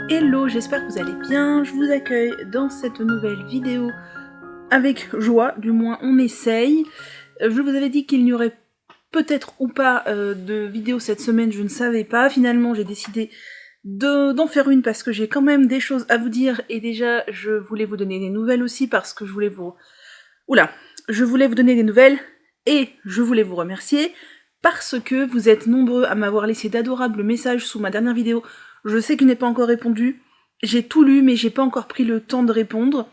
Hello, j'espère que vous allez bien, je vous accueille dans cette nouvelle vidéo avec joie, du moins on essaye. Je vous avais dit qu'il n'y aurait peut-être ou pas de vidéo cette semaine, je ne savais pas. Finalement j'ai décidé d'en faire une parce que j'ai quand même des choses à vous dire et déjà je voulais vous donner des nouvelles aussi parce que je voulais vous... je voulais vous donner des nouvelles et je voulais vous remercier parce que vous êtes nombreux à m'avoir laissé d'adorables messages sous ma dernière vidéo. Je sais qu'il n'est pas encore répondu, j'ai tout lu mais j'ai pas encore pris le temps de répondre.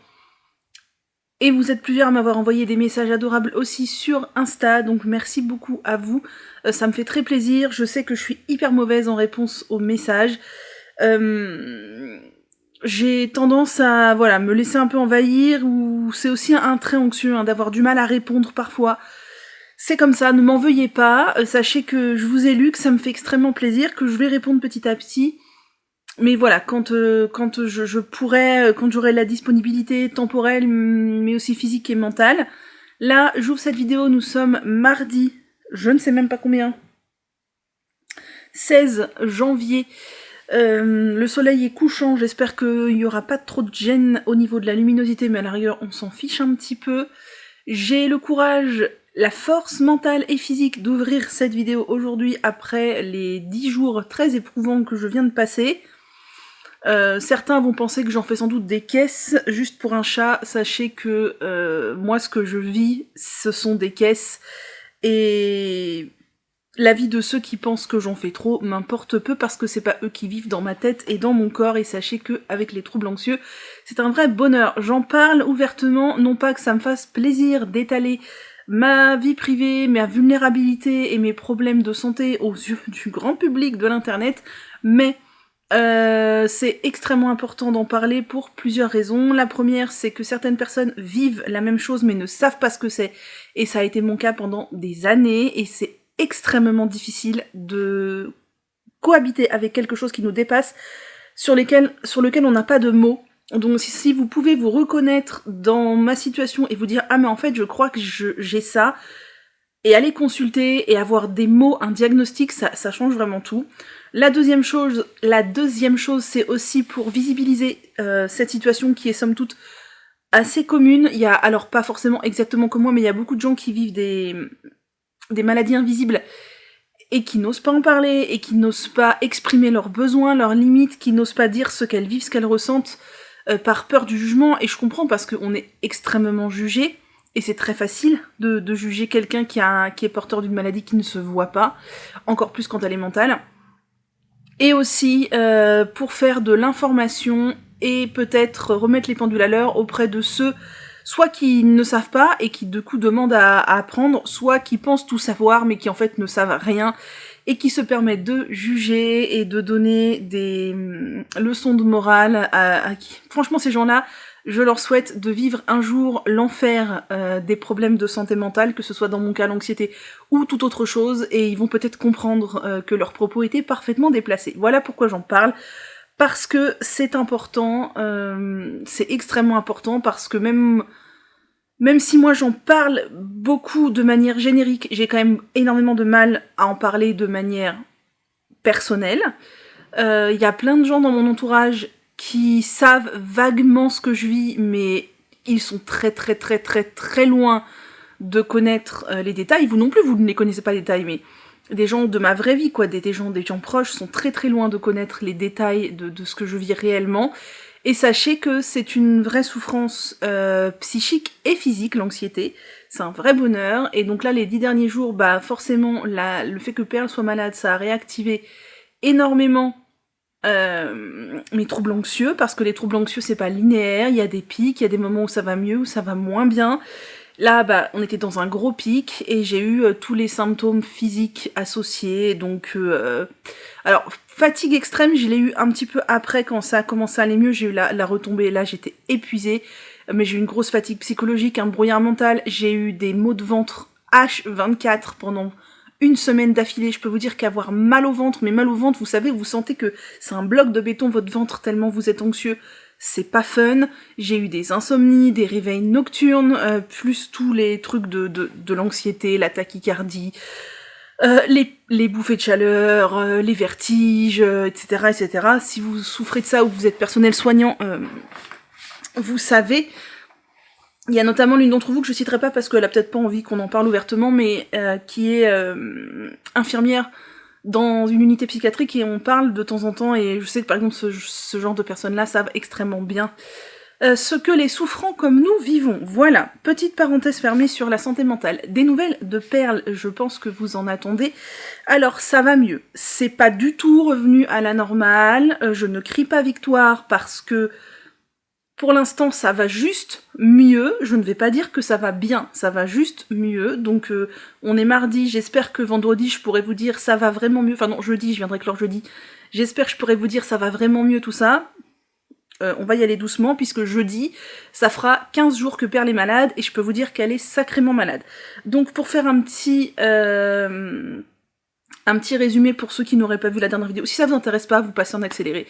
Et vous êtes plusieurs à m'avoir envoyé des messages adorables aussi sur Insta, donc merci beaucoup à vous. Ça me fait très plaisir, je sais que je suis hyper mauvaise en réponse aux messages. J'ai tendance à me laisser un peu envahir, ou c'est aussi un trait anxieux d'avoir du mal à répondre parfois. C'est comme ça, ne m'en veuillez pas, sachez que je vous ai lu, que ça me fait extrêmement plaisir, que je vais répondre petit à petit. Mais voilà, quand je pourrai, quand j'aurai la disponibilité temporelle, mais aussi physique et mentale. Là, j'ouvre cette vidéo, nous sommes mardi, je ne sais même pas combien, 16 janvier. Le soleil est couchant, j'espère qu'il n'y aura pas trop de gêne au niveau de la luminosité, mais à la rigueur, on s'en fiche un petit peu. J'ai le courage, la force mentale et physique d'ouvrir cette vidéo aujourd'hui après les 10 jours très éprouvants que je viens de passer. Certains vont penser que j'en fais sans doute des caisses juste pour un chat. Sachez que moi, ce que je vis, ce sont des caisses. Et l'avis de ceux qui pensent que j'en fais trop m'importe peu parce que c'est pas eux qui vivent dans ma tête et dans mon corps. Et sachez que avec les troubles anxieux, c'est un vrai bonheur. J'en parle ouvertement, non pas que ça me fasse plaisir d'étaler ma vie privée, ma vulnérabilité et mes problèmes de santé aux yeux du grand public de l'internet, mais c'est extrêmement important d'en parler pour plusieurs raisons. La première, c'est que certaines personnes vivent la même chose mais ne savent pas ce que c'est. Et ça a été mon cas pendant des années, et c'est extrêmement difficile de cohabiter avec quelque chose qui nous dépasse, sur lequel on n'a pas de mots. Donc si vous pouvez vous reconnaître dans ma situation et vous dire « Ah mais en fait je crois que j'ai ça », et aller consulter et avoir des mots, un diagnostic, ça change vraiment tout. La deuxième chose, c'est aussi pour visibiliser cette situation qui est somme toute assez commune. Il y a, alors pas forcément exactement comme moi, mais il y a beaucoup de gens qui vivent des maladies invisibles et qui n'osent pas en parler, et qui n'osent pas exprimer leurs besoins, leurs limites, qui n'osent pas dire ce qu'elles vivent, ce qu'elles ressentent, par peur du jugement. Et je comprends parce qu'on est extrêmement jugé. Et c'est très facile de juger quelqu'un qui est porteur d'une maladie qui ne se voit pas, encore plus quand elle est mentale. Et aussi pour faire de l'information et peut-être remettre les pendules à l'heure auprès de ceux, soit qui ne savent pas et qui du coup demandent à apprendre, soit qui pensent tout savoir mais qui en fait ne savent rien et qui se permettent de juger et de donner des leçons de morale à qui. Franchement, ces gens-là, je leur souhaite de vivre un jour l'enfer des problèmes de santé mentale, que ce soit dans mon cas l'anxiété ou toute autre chose, et ils vont peut-être comprendre que leurs propos étaient parfaitement déplacés. Voilà pourquoi j'en parle, parce que c'est important, c'est extrêmement important, parce que même si moi j'en parle beaucoup de manière générique, j'ai quand même énormément de mal à en parler de manière personnelle. Il y a plein de gens dans mon entourage qui savent vaguement ce que je vis, mais ils sont très très très très très loin de connaître les détails. Vous non plus, vous ne les connaissez pas les détails, mais des gens de ma vraie vie, quoi, des gens proches sont très très loin de connaître les détails de ce que je vis réellement. Et sachez que c'est une vraie souffrance psychique et physique, l'anxiété. C'est un vrai bonheur. Et donc là, les 10 derniers jours, forcément, le fait que Perle soit malade, ça a réactivé énormément mes troubles anxieux, parce que les troubles anxieux c'est pas linéaire, il y a des pics, il y a des moments où ça va mieux, où ça va moins bien. Là, on était dans un gros pic, et j'ai eu tous les symptômes physiques associés, donc alors, fatigue extrême, je l'ai eu un petit peu après, quand ça a commencé à aller mieux, j'ai eu la retombée, là j'étais épuisée, mais j'ai eu une grosse fatigue psychologique, un brouillard mental, j'ai eu des maux de ventre H24 pendant une semaine d'affilée. Je peux vous dire qu'avoir mal au ventre, mais mal au ventre, vous savez, vous sentez que c'est un bloc de béton votre ventre tellement vous êtes anxieux, c'est pas fun. J'ai eu des insomnies, des réveils nocturnes, plus tous les trucs de l'anxiété, la tachycardie. Les bouffées de chaleur, les vertiges, etc., etc. Si vous souffrez de ça ou que vous êtes personnel soignant, vous savez. Il y a notamment l'une d'entre vous que je citerai pas parce qu'elle a peut-être pas envie qu'on en parle ouvertement, mais qui est infirmière dans une unité psychiatrique et on parle de temps en temps, et je sais que par exemple ce genre de personnes-là savent extrêmement bien ce que les souffrants comme nous vivons. Voilà, petite parenthèse fermée sur la santé mentale. Des nouvelles de Perle, je pense que vous en attendez. Alors ça va mieux, c'est pas du tout revenu à la normale, je ne crie pas victoire parce que pour l'instant, ça va juste mieux. Je ne vais pas dire que ça va bien, ça va juste mieux. Donc, on est mardi. J'espère que vendredi, je pourrai vous dire ça va vraiment mieux. Enfin non, jeudi, je viendrai clore jeudi. J'espère que je pourrai vous dire ça va vraiment mieux tout ça. On va y aller doucement puisque jeudi, ça fera 15 jours que Perle est malade et je peux vous dire qu'elle est sacrément malade. Donc, pour faire un petit résumé pour ceux qui n'auraient pas vu la dernière vidéo, si ça vous intéresse pas, vous passez en accéléré.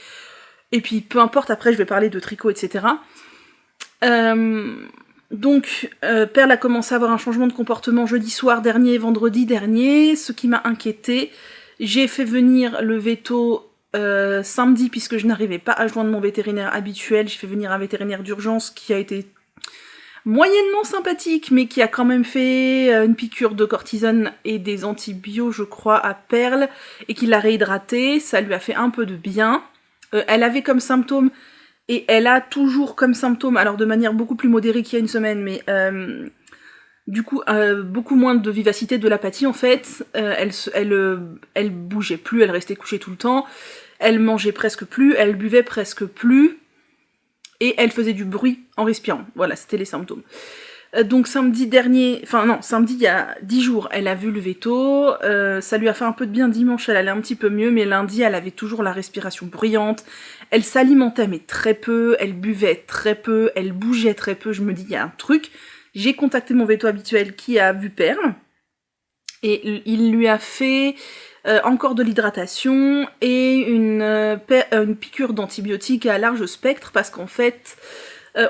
Et puis, peu importe, après, je vais parler de tricot, etc. Donc, Perle a commencé à avoir un changement de comportement jeudi soir dernier, vendredi dernier, ce qui m'a inquiétée. J'ai fait venir le veto samedi, puisque je n'arrivais pas à joindre mon vétérinaire habituel. J'ai fait venir un vétérinaire d'urgence qui a été moyennement sympathique, mais qui a quand même fait une piqûre de cortisone et des antibiotiques, je crois, à Perle, et qui l'a réhydraté. Ça lui a fait un peu de bien. Elle avait comme symptôme, et elle a toujours comme symptôme, alors de manière beaucoup plus modérée qu'il y a une semaine, mais du coup beaucoup moins de vivacité, de l'apathie en fait. Elle bougeait plus, elle restait couchée tout le temps, elle mangeait presque plus, elle buvait presque plus, et elle faisait du bruit en respirant. Voilà, c'était les symptômes. Donc samedi dernier, enfin non, samedi il y a 10 jours, elle a vu le veto, ça lui a fait un peu de bien dimanche, elle allait un petit peu mieux, mais lundi elle avait toujours la respiration bruyante, elle s'alimentait mais très peu, elle buvait très peu, elle bougeait très peu, je me dis il y a un truc. J'ai contacté mon veto habituel qui a vu Perle, et il lui a fait encore de l'hydratation et une piqûre d'antibiotiques à large spectre, parce qu'en fait...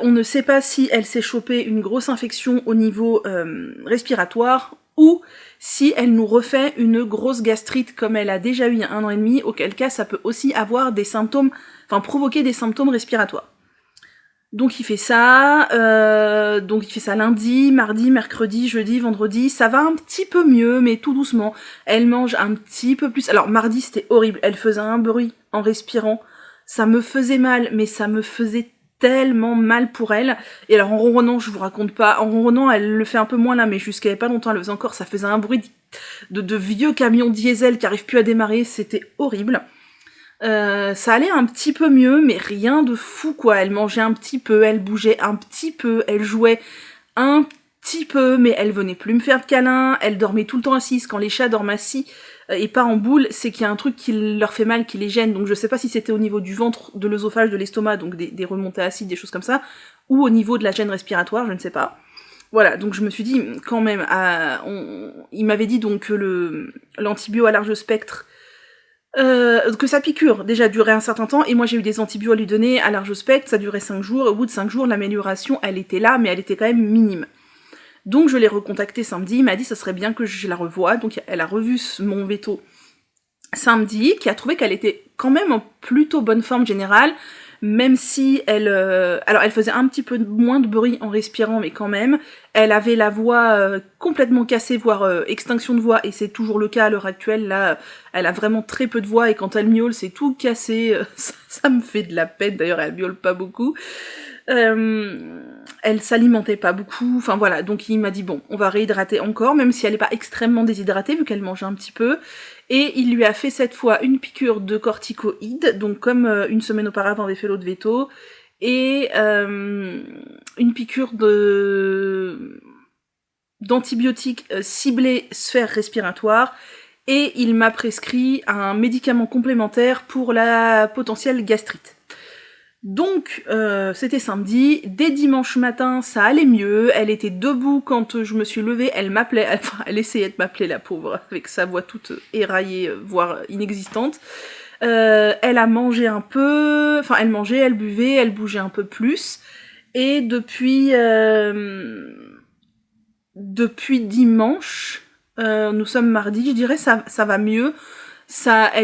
on ne sait pas si elle s'est chopée une grosse infection au niveau respiratoire ou si elle nous refait une grosse gastrite comme elle a déjà eu il y a 1 an et demi, auquel cas ça peut aussi avoir des symptômes, enfin provoquer des symptômes respiratoires. Donc il fait ça lundi, mardi, mercredi, jeudi, vendredi, ça va un petit peu mieux, mais tout doucement. Elle mange un petit peu plus. Alors mardi c'était horrible, elle faisait un bruit en respirant, ça me faisait mal, mais ça me faisait tellement mal pour elle. Et alors en ronronnant, je vous raconte pas, en ronronnant elle le fait un peu moins là, mais jusqu'à il y a pas longtemps elle le faisait encore, ça faisait un bruit de vieux camions diesel qui arrivent plus à démarrer, c'était horrible. Ça allait un petit peu mieux, mais rien de fou quoi. Elle mangeait un petit peu, elle bougeait un petit peu, elle jouait un petit peu, mais elle venait plus me faire de câlins, elle dormait tout le temps assise. Quand les chats dorment assis et pas en boule, c'est qu'il y a un truc qui leur fait mal, qui les gêne. Donc je sais pas si c'était au niveau du ventre, de l'œsophage, de l'estomac, donc des remontées acides, des choses comme ça, ou au niveau de la gêne respiratoire, je ne sais pas. Voilà, donc je me suis dit, quand même, il m'avait dit donc que l'antibio à large spectre, que sa piqûre déjà durait un certain temps, et moi j'ai eu des antibiotiques à lui donner à large spectre, ça durait 5 jours, au bout de 5 jours, l'amélioration, elle était là, mais elle était quand même minime. Donc je l'ai recontacté samedi, il m'a dit ça serait bien que je la revoie, donc elle a revu mon veto samedi, qui a trouvé qu'elle était quand même en plutôt bonne forme générale, même si elle... alors elle faisait un petit peu moins de bruit en respirant, mais quand même, elle avait la voix complètement cassée, voire extinction de voix, et c'est toujours le cas à l'heure actuelle, là, elle a vraiment très peu de voix, et quand elle miaule, c'est tout cassé, ça me fait de la peine, d'ailleurs elle miaule pas beaucoup. Elle s'alimentait pas beaucoup, enfin voilà, donc il m'a dit bon, on va réhydrater encore, même si elle est pas extrêmement déshydratée, vu qu'elle mangeait un petit peu, et il lui a fait cette fois une piqûre de corticoïdes, donc comme une semaine auparavant avait fait l'autre veto, et une piqûre d'antibiotiques ciblés sphère respiratoire, et il m'a prescrit un médicament complémentaire pour la potentielle gastrite. Donc, c'était samedi, dès dimanche matin, ça allait mieux, elle était debout quand je me suis levée, elle m'appelait, enfin, elle essayait de m'appeler, la pauvre, avec sa voix toute éraillée, voire inexistante. Elle a mangé un peu, enfin, elle mangeait, elle buvait, elle bougeait un peu plus, et depuis dimanche, Nous sommes mardi, je dirais ça va mieux.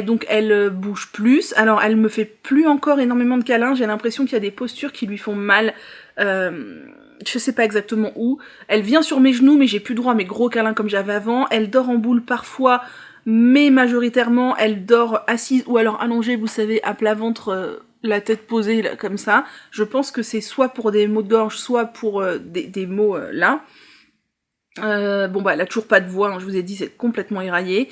Donc elle bouge plus. Alors elle me fait plus encore énormément de câlins. J'ai l'impression qu'il y a des postures qui lui font mal. Je sais pas exactement où. Elle vient sur mes genoux, mais j'ai plus droit à mes gros câlins comme j'avais avant. Elle dort en boule parfois, mais majoritairement elle dort assise ou alors allongée, vous savez, à plat ventre, la tête posée là, comme ça. Je pense que c'est soit pour des maux de gorge, soit pour des maux là. Bon bah elle a toujours pas de voix, hein, je vous ai dit, c'est complètement éraillé.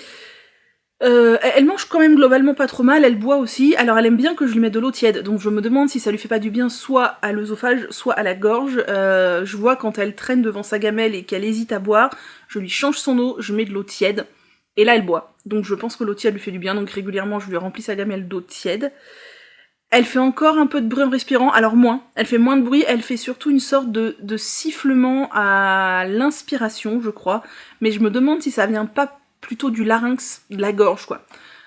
Elle mange quand même globalement pas trop mal, elle boit aussi, alors elle aime bien que je lui mette de l'eau tiède, donc je me demande si ça lui fait pas du bien soit à l'œsophage, soit à la gorge. Je vois quand elle traîne devant sa gamelle et qu'elle hésite à boire, je lui change son eau, je mets de l'eau tiède, et là elle boit. Donc je pense que l'eau tiède lui fait du bien, donc régulièrement je lui remplis sa gamelle d'eau tiède. Elle fait encore un peu de bruit en respirant, alors moins. Elle fait moins de bruit, elle fait surtout une sorte de sifflement à l'inspiration, je crois. Mais je me demande si ça vient pas plutôt du larynx, de la gorge, quoi.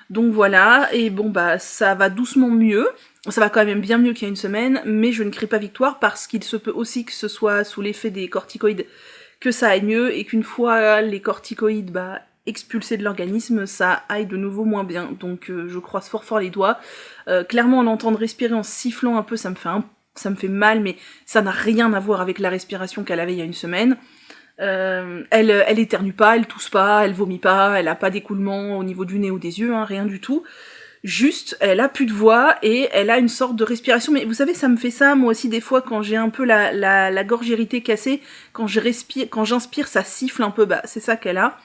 Donc voilà, et bon bah ça va doucement mieux. Ça va quand même bien mieux qu'il y a une semaine, mais je ne crie pas victoire parce qu'il se peut aussi que ce soit sous l'effet des corticoïdes que ça aille mieux, et qu'une fois les corticoïdes expulsés de l'organisme, ça aille de nouveau moins bien. Donc je croise fort les doigts. Clairement, l'entendre respirer en sifflant un peu, ça me fait mal, mais ça n'a rien à voir avec la respiration qu'elle avait il y a une semaine. Elle éternue pas, elle tousse pas, elle vomit pas, elle a pas d'écoulement au niveau du nez ou des yeux, hein, rien du tout. Juste, elle a plus de voix et elle a une sorte de respiration. Mais vous savez, ça me fait ça, moi aussi, des fois, quand j'ai un peu la gorge irritée, cassée, quand j'inspire, ça siffle un peu, c'est ça qu'elle a.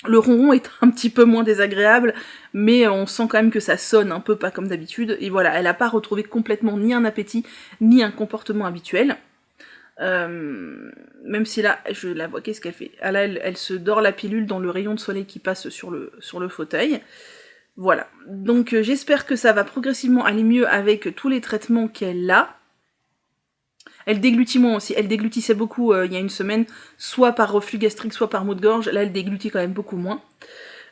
Le ronron est un petit peu moins désagréable, mais on sent quand même que ça sonne un peu pas comme d'habitude. Et voilà, elle a pas retrouvé complètement ni un appétit, ni un comportement habituel. Même si là, je la vois, qu'est-ce qu'elle fait? Ah là, elle se dort la pilule dans le rayon de soleil qui passe sur le fauteuil. Voilà. Donc j'espère que ça va progressivement aller mieux avec tous les traitements qu'elle a. Elle déglutit moins aussi. Elle déglutissait beaucoup il y a une semaine, soit par reflux gastrique, soit par maux de gorge. Là, elle déglutit quand même beaucoup moins.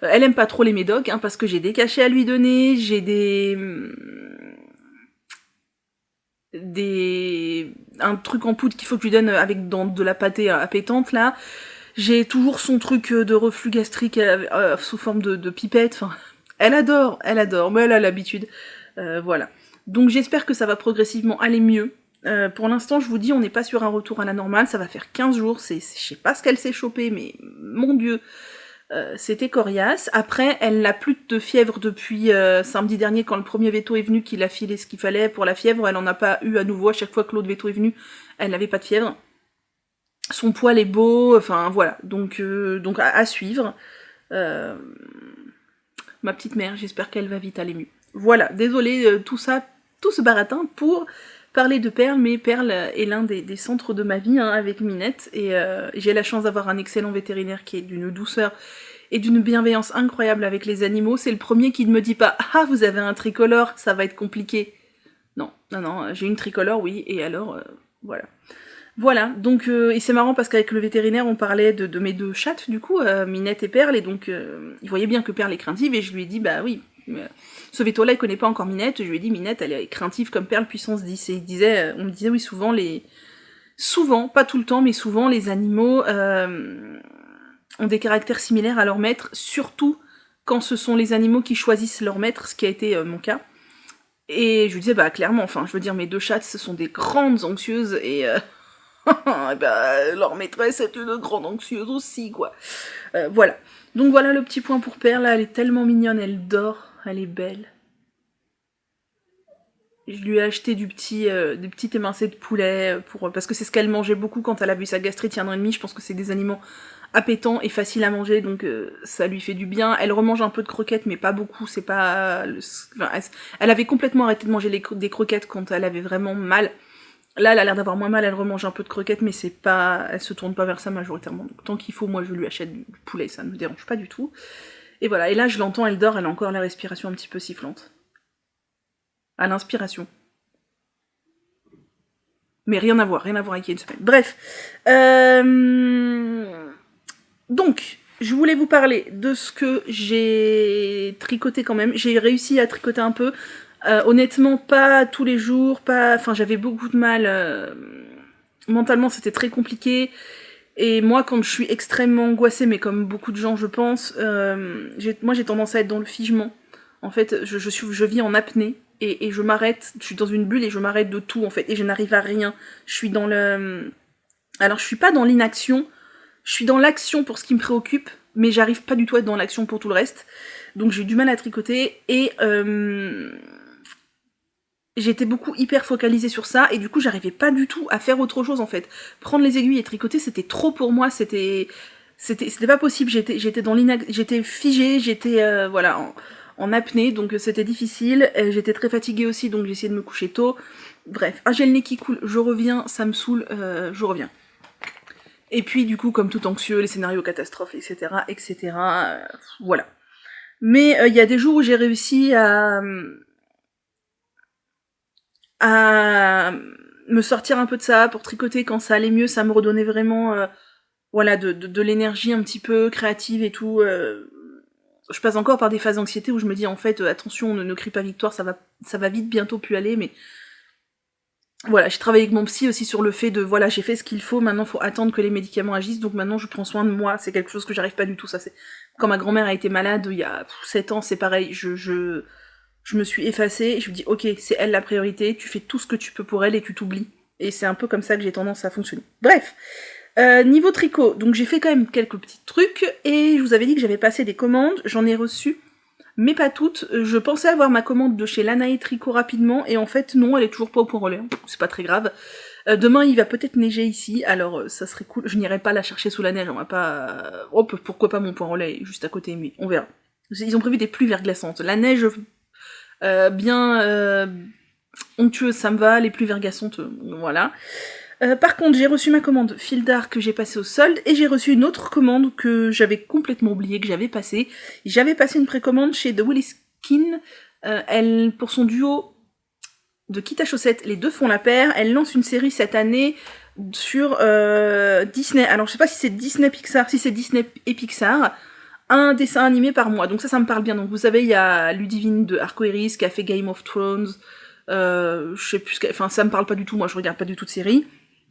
Elle aime pas trop les médocs, hein, parce que j'ai des cachets à lui donner, j'ai un truc en poudre qu'il faut que je lui donne avec dans de la pâtée appétante, là. J'ai toujours son truc de reflux gastrique sous forme de pipette. Enfin, elle adore, mais elle a l'habitude. Voilà. Donc j'espère que ça va progressivement aller mieux. Pour l'instant, je vous dis, on n'est pas sur un retour à la normale, ça va faire 15 jours, je sais pas ce qu'elle s'est chopée, mais mon Dieu, c'était coriace. Après, elle n'a plus de fièvre depuis samedi dernier, quand le premier veto est venu, qu'il a filé ce qu'il fallait pour la fièvre. Elle en a pas eu à nouveau, à chaque fois que l'autre veto est venu, elle n'avait pas de fièvre. Son poil est beau, enfin voilà, donc à suivre. Ma petite mère, j'espère qu'elle va vite aller mieux. Voilà, désolée, tout ce baratin pour parler de Perle, mais Perle est l'un des centres de ma vie, hein, avec Minette, et j'ai la chance d'avoir un excellent vétérinaire qui est d'une douceur et d'une bienveillance incroyable avec les animaux. C'est le premier qui ne me dit pas « Ah, vous avez un tricolore, ça va être compliqué ». Non, j'ai une tricolore, oui, et alors, voilà. Voilà, donc, et c'est marrant parce qu'avec le vétérinaire, on parlait de mes deux chattes, du coup, Minette et Perle, et donc, il voyait bien que Perle est craintive, et je lui ai dit, bah oui, ce veto-là, il connaît pas encore Minette, je lui ai dit, Minette, elle est craintive comme Perle puissance 10, et on me disait, oui, souvent, pas tout le temps, mais souvent, les animaux ont des caractères similaires à leur maître, surtout quand ce sont les animaux qui choisissent leur maître, ce qui a été mon cas. Et je lui disais, clairement, enfin, je veux dire, mes deux chattes, ce sont des grandes anxieuses, et leur maîtresse est une grande anxieuse aussi, quoi. Voilà. Donc voilà le petit point pour Perle, là, elle est tellement mignonne, elle dort, elle est belle. Je lui ai acheté des petits émincés de poulet, parce que c'est ce qu'elle mangeait beaucoup quand elle a vu sa gastrite il y a 1 an et demi. Je pense que c'est des aliments appétants et faciles à manger, donc ça lui fait du bien. Elle remange un peu de croquettes, mais pas beaucoup, c'est pas... elle avait complètement arrêté de manger des croquettes quand elle avait vraiment mal. Là, elle a l'air d'avoir moins mal, elle remange un peu de croquettes, mais c'est pas... elle se tourne pas vers ça majoritairement. Donc, tant qu'il faut, moi, je lui achète du poulet, ça ne me dérange pas du tout. Et voilà, et là, je l'entends, elle dort, elle a encore la respiration un petit peu sifflante. À l'inspiration. Mais rien à voir avec il y a une semaine. Bref. Donc, je voulais vous parler de ce que j'ai tricoté quand même. J'ai réussi à tricoter un peu. Honnêtement, pas tous les jours, enfin j'avais beaucoup de mal. Mentalement, c'était très compliqué. Et moi, quand je suis extrêmement angoissée, mais comme beaucoup de gens, je pense, moi j'ai tendance à être dans le figement. En fait, je vis en apnée, et je m'arrête, je suis dans une bulle et je m'arrête de tout, en fait, et je n'arrive à rien. Je suis dans le... Alors, je suis pas dans l'inaction, je suis dans l'action pour ce qui me préoccupe, mais j'arrive pas du tout à être dans l'action pour tout le reste. Donc j'ai eu du mal à tricoter, et j'étais beaucoup hyper focalisée sur ça, et du coup j'arrivais pas du tout à faire autre chose en fait. Prendre les aiguilles et tricoter, c'était trop pour moi, c'était pas possible, j'étais figée, j'étais voilà, en apnée, donc c'était difficile, j'étais très fatiguée aussi, donc j'ai essayé de me coucher tôt. Bref, j'ai le nez qui coule, je reviens, ça me saoule, je reviens. Et puis du coup, comme tout anxieux, les scénarios catastrophes, etc., voilà. Mais il y a des jours où j'ai réussi à me sortir un peu de ça pour tricoter quand ça allait mieux, ça me redonnait vraiment voilà, de l'énergie un petit peu créative et tout. Je passe encore par des phases d'anxiété où je me dis en fait attention, ne crie pas victoire, ça va vite bientôt plus aller, mais voilà, j'ai travaillé avec mon psy aussi sur le fait de voilà, j'ai fait ce qu'il faut, maintenant faut attendre que les médicaments agissent, donc maintenant je prends soin de moi, c'est quelque chose que j'arrive pas du tout, ça c'est... Quand ma grand-mère a été malade il y a 7 ans, c'est pareil, je me suis effacée, je me dis ok, c'est elle la priorité, tu fais tout ce que tu peux pour elle et tu t'oublies. Et c'est un peu comme ça que j'ai tendance à fonctionner. Bref, niveau tricot, donc j'ai fait quand même quelques petits trucs, et je vous avais dit que j'avais passé des commandes, j'en ai reçu, mais pas toutes. Je pensais avoir ma commande de chez Lanae Tricot rapidement, et en fait non, elle est toujours pas au point relais, c'est pas très grave. Demain il va peut-être neiger ici, alors ça serait cool, je n'irai pas la chercher sous la neige, on va pas... Hop, pourquoi pas mon point relais juste à côté, mais on verra. Ils ont prévu des pluies verglaçantes. La neige bien onctueuse, ça me va, les pluies verglaçantes, voilà. Par contre, j'ai reçu ma commande fil d'art que j'ai passée au solde, et j'ai reçu une autre commande que j'avais complètement oublié que j'avais passée. J'avais passé une précommande chez The Willy Skin, elle, pour son duo de kit à chaussettes, les deux font la paire, elle lance une série cette année sur Disney. Alors je sais pas si c'est Disney Pixar, si c'est Disney et Pixar, un dessin animé par mois, donc ça me parle bien. Donc vous savez, il y a Ludivine de Arcoiris qui a fait Game of Thrones, je sais plus, enfin ça me parle pas du tout, moi je regarde pas du tout de séries.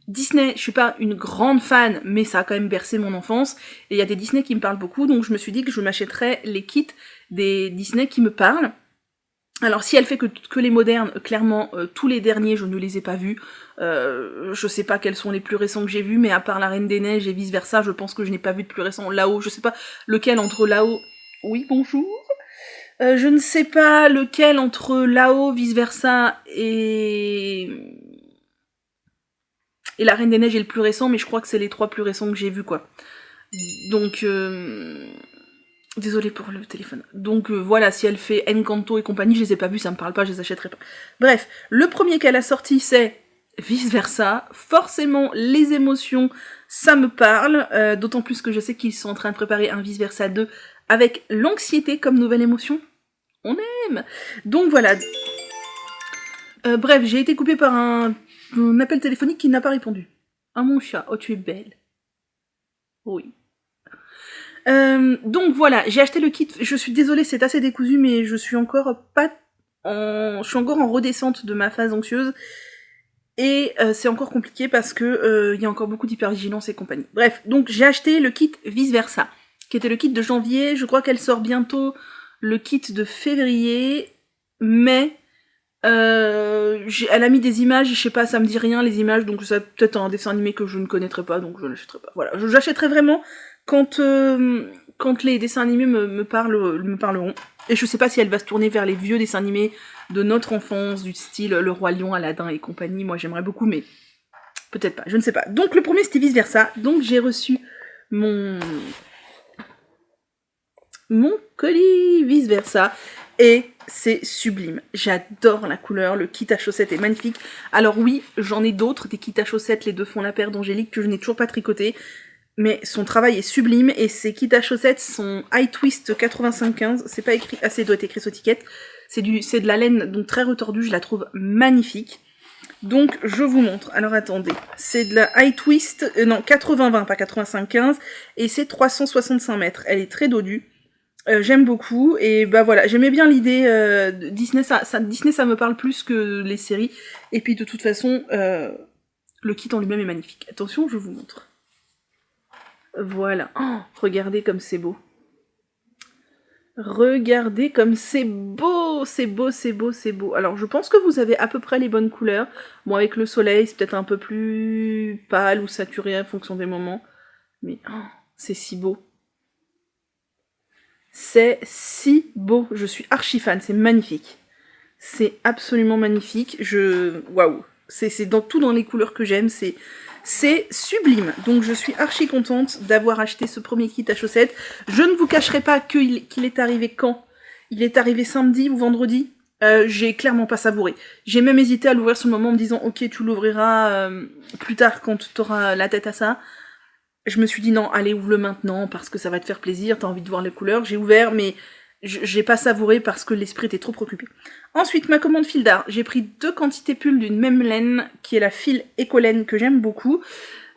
Disney, je suis pas une grande fan, mais ça a quand même bercé mon enfance, et il y a des Disney qui me parlent beaucoup, donc je me suis dit que je m'achèterais les kits des Disney qui me parlent. Alors si elle fait que les modernes, clairement, tous les derniers, je ne les ai pas vus. Je sais pas quels sont les plus récents que j'ai vus, mais à part La Reine des Neiges et vice versa, je pense que je n'ai pas vu de plus récent. Là-haut, je sais pas lequel entre là-haut... Oui, bonjour. Je ne sais pas lequel entre là-haut, vice versa et La Reine des Neiges est le plus récent, mais je crois que c'est les 3 plus récents que j'ai vus, quoi. Donc... Désolée pour le téléphone. Donc voilà, si elle fait Encanto et compagnie, je les ai pas vus, ça me parle pas, je les achèterai pas. Bref, le premier qu'elle a sorti, c'est vice versa. Forcément, les émotions, ça me parle, d'autant plus que je sais qu'ils sont en train de préparer un vice versa 2 avec l'anxiété comme nouvelle émotion. On aime. Donc voilà. Bref, j'ai été coupée par un appel téléphonique qui n'a pas répondu. Ah mon chat, oh tu es belle. Oui. Donc voilà, j'ai acheté le kit, je suis désolée, c'est assez décousu, mais je suis encore en redescente de ma phase anxieuse, et c'est encore compliqué parce que y a encore beaucoup d'hypervigilance et compagnie. Bref, donc j'ai acheté le kit vice versa, qui était le kit de janvier, je crois qu'elle sort bientôt le kit de février, mais elle a mis des images, je sais pas, ça me dit rien les images, donc c'est peut-être un dessin animé que je ne connaîtrais pas, donc je l'achèterai pas. Voilà, j'achèterai vraiment quand les dessins animés me parleront. Et je sais pas si elle va se tourner vers les vieux dessins animés de notre enfance, du style Le Roi Lion, Aladdin et compagnie. Moi j'aimerais beaucoup, mais peut-être pas, je ne sais pas. Donc le premier c'était vice versa, donc j'ai reçu mon colis vice versa, et c'est sublime. J'adore la couleur, le kit à chaussettes est magnifique. Alors oui, j'en ai d'autres, des kits à chaussettes, les deux font la paire d'Angélique, que je n'ai toujours pas tricoté. Mais son travail est sublime, et ses kits à chaussettes sont High Twist 85-15, c'est pas écrit, ça doit être écrit sur l'étiquette, c'est de la laine donc très retordue, je la trouve magnifique. Donc je vous montre, alors attendez, c'est de la High Twist, non 80-20 pas 85-15, et c'est 365 mètres, elle est très dodue, j'aime beaucoup, et bah voilà, j'aimais bien l'idée, Disney Disney ça me parle plus que les séries, et puis de toute façon, le kit en lui-même est magnifique. Attention, je vous montre. Voilà. Oh, regardez comme c'est beau. Regardez comme c'est beau, c'est beau, c'est beau, c'est beau. Alors je pense que vous avez à peu près les bonnes couleurs. Bon, avec le soleil, c'est peut-être un peu plus pâle ou saturé en fonction des moments. Mais oh, c'est si beau. C'est si beau. Je suis archi fan, c'est magnifique. C'est absolument magnifique. Waouh. C'est tout dans les couleurs que j'aime. C'est sublime. Donc je suis archi contente d'avoir acheté ce premier kit à chaussettes. Je ne vous cacherai pas qu'il est arrivé quand. Il est arrivé samedi ou vendredi. J'ai clairement pas savouré. J'ai même hésité à l'ouvrir sur le moment en me disant ok, tu l'ouvriras plus tard quand tu auras la tête à ça. Je me suis dit non, allez, ouvre-le maintenant parce que ça va te faire plaisir, t'as envie de voir les couleurs. J'ai ouvert, mais j'ai pas savouré parce que l'esprit était trop préoccupé. Ensuite, ma commande fil d'art. J'ai pris 2 quantités pulls d'une même laine, qui est la fil écolaine que j'aime beaucoup.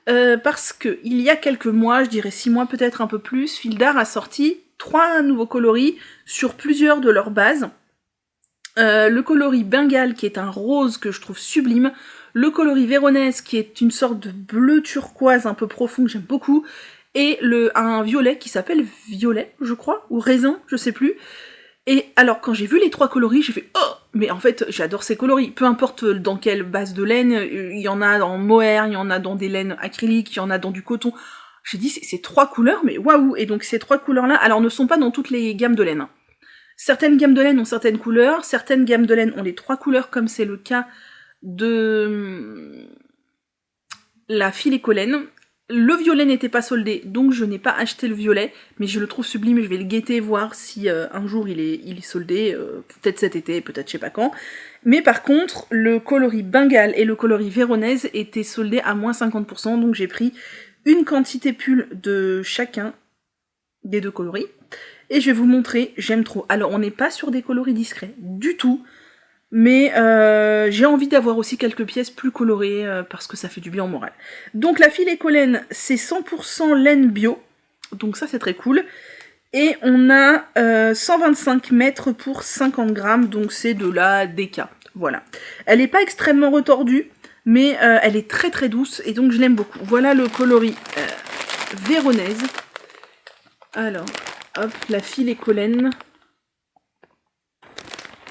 Parce que il y a quelques mois, je dirais 6 mois peut-être un peu plus, fil d'art a sorti 3 nouveaux coloris sur plusieurs de leurs bases. Le coloris Bengale qui est un rose que je trouve sublime, le coloris Véronèse qui est une sorte de bleu turquoise un peu profond que j'aime beaucoup, et un violet qui s'appelle Violet, je crois, ou Raisin, je sais plus. Et alors quand j'ai vu les 3 coloris, j'ai fait « Oh !» Mais en fait, j'adore ces coloris, peu importe dans quelle base de laine, il y en a dans mohair, il y en a dans des laines acryliques, il y en a dans du coton. J'ai dit c'est 3 couleurs, mais waouh. Et donc ces 3 couleurs-là, alors ne sont pas dans toutes les gammes de laine. Certaines gammes de laine ont certaines couleurs, certaines gammes de laine ont les 3 couleurs, comme c'est le cas de la fil écolaine. Le violet n'était pas soldé, donc je n'ai pas acheté le violet, mais je le trouve sublime et je vais le guetter, voir si un jour il est soldé, peut-être cet été, peut-être je sais pas quand. Mais par contre, le coloris Bengale et le coloris Véronèse étaient soldés à moins 50%, donc j'ai pris une quantité pull de chacun des 2 coloris. Et je vais vous montrer, j'aime trop. Alors on n'est pas sur des coloris discrets, du tout. Mais j'ai envie d'avoir aussi quelques pièces plus colorées parce que ça fait du bien au moral. Donc la fil écolaine, c'est 100% laine bio. Donc ça c'est très cool. Et on a 125 mètres pour 50 grammes. Donc c'est de la DK. Voilà. Elle n'est pas extrêmement retordue. Mais elle est très très douce. Et donc je l'aime beaucoup. Voilà le coloris Véronèse. Alors, hop, la fil écolaine.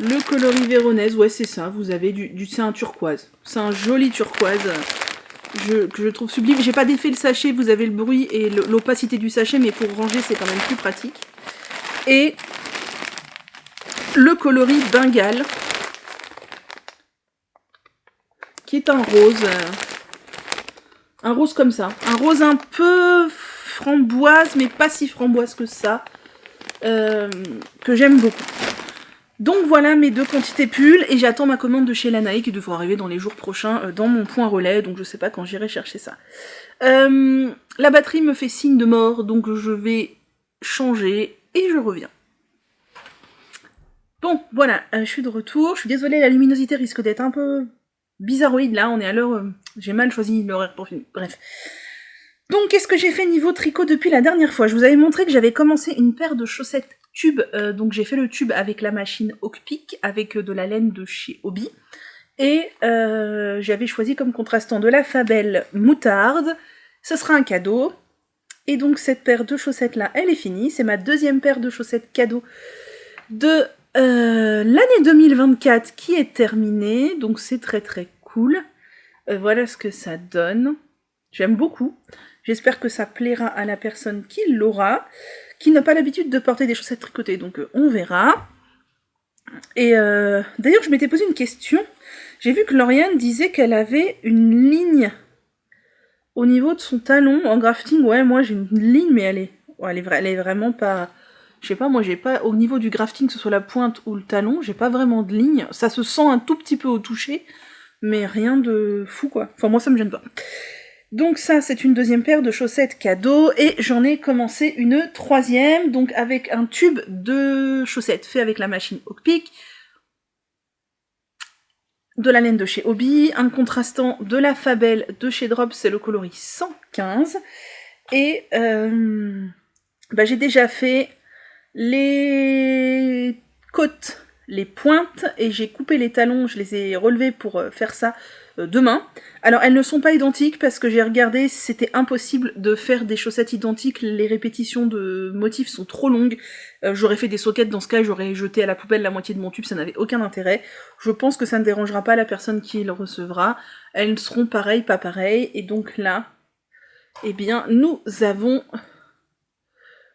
Le coloris Véronèse, ouais c'est ça, vous avez c'est un turquoise. C'est un joli turquoise que je trouve sublime. J'ai pas défait le sachet, vous avez le bruit et l'opacité du sachet, mais pour ranger c'est quand même plus pratique. Et le coloris Bengale, qui est un rose comme ça. Un rose un peu framboise, mais pas si framboise que ça, que j'aime beaucoup. Donc voilà mes 2 quantités pulls, et j'attends ma commande de chez Lanae qui devrait arriver dans les jours prochains dans mon point relais, donc je sais pas quand j'irai chercher ça. La batterie me fait signe de mort, donc je vais changer et je reviens. Bon, voilà, je suis de retour, je suis désolée, la luminosité risque d'être un peu bizarroïde là, on est à l'heure, j'ai mal choisi l'horaire pour finir, bref. Donc qu'est-ce que j'ai fait niveau tricot depuis la dernière fois? Je vous avais montré que j'avais commencé une paire de chaussettes tube, donc j'ai fait le tube avec la machine Hawkpeak, avec de la laine de chez Hobby, et j'avais choisi comme contrastant de la Fabelle Moutarde, ce sera un cadeau, et donc cette paire de chaussettes là, elle est finie, c'est ma 2e paire de chaussettes cadeau de l'année 2024 qui est terminée, donc c'est très très cool, voilà ce que ça donne, j'aime beaucoup, j'espère que ça plaira à la personne qui l'aura, qui n'a pas l'habitude de porter des chaussettes tricotées, donc on verra. Et d'ailleurs, je m'étais posé une question. J'ai vu que Lauriane disait qu'elle avait une ligne au niveau de son talon en grafting. Ouais, moi j'ai une ligne, mais elle est vraiment pas... Je sais pas, moi j'ai pas... Au niveau du grafting, que ce soit la pointe ou le talon, j'ai pas vraiment de ligne. Ça se sent un tout petit peu au toucher, mais rien de fou, quoi. Enfin, moi ça me gêne pas. Donc ça, c'est une 2e paire de chaussettes cadeau, et j'en ai commencé une 3e, donc avec un tube de chaussettes fait avec la machine Hawkpeak, de la laine de chez Hobby, un contrastant de la Fabelle de chez Drop, c'est le coloris 115, et j'ai déjà fait les côtes, les pointes, et j'ai coupé les talons, je les ai relevés pour faire ça demain. Alors elles ne sont pas identiques parce que j'ai regardé, c'était impossible de faire des chaussettes identiques, les répétitions de motifs sont trop longues. J'aurais fait des sockets, dans ce cas j'aurais jeté à la poubelle la moitié de mon tube, ça n'avait aucun intérêt. Je pense que ça ne dérangera pas la personne qui le recevra. Elles seront pareilles, pas pareilles, et donc là, eh bien nous avons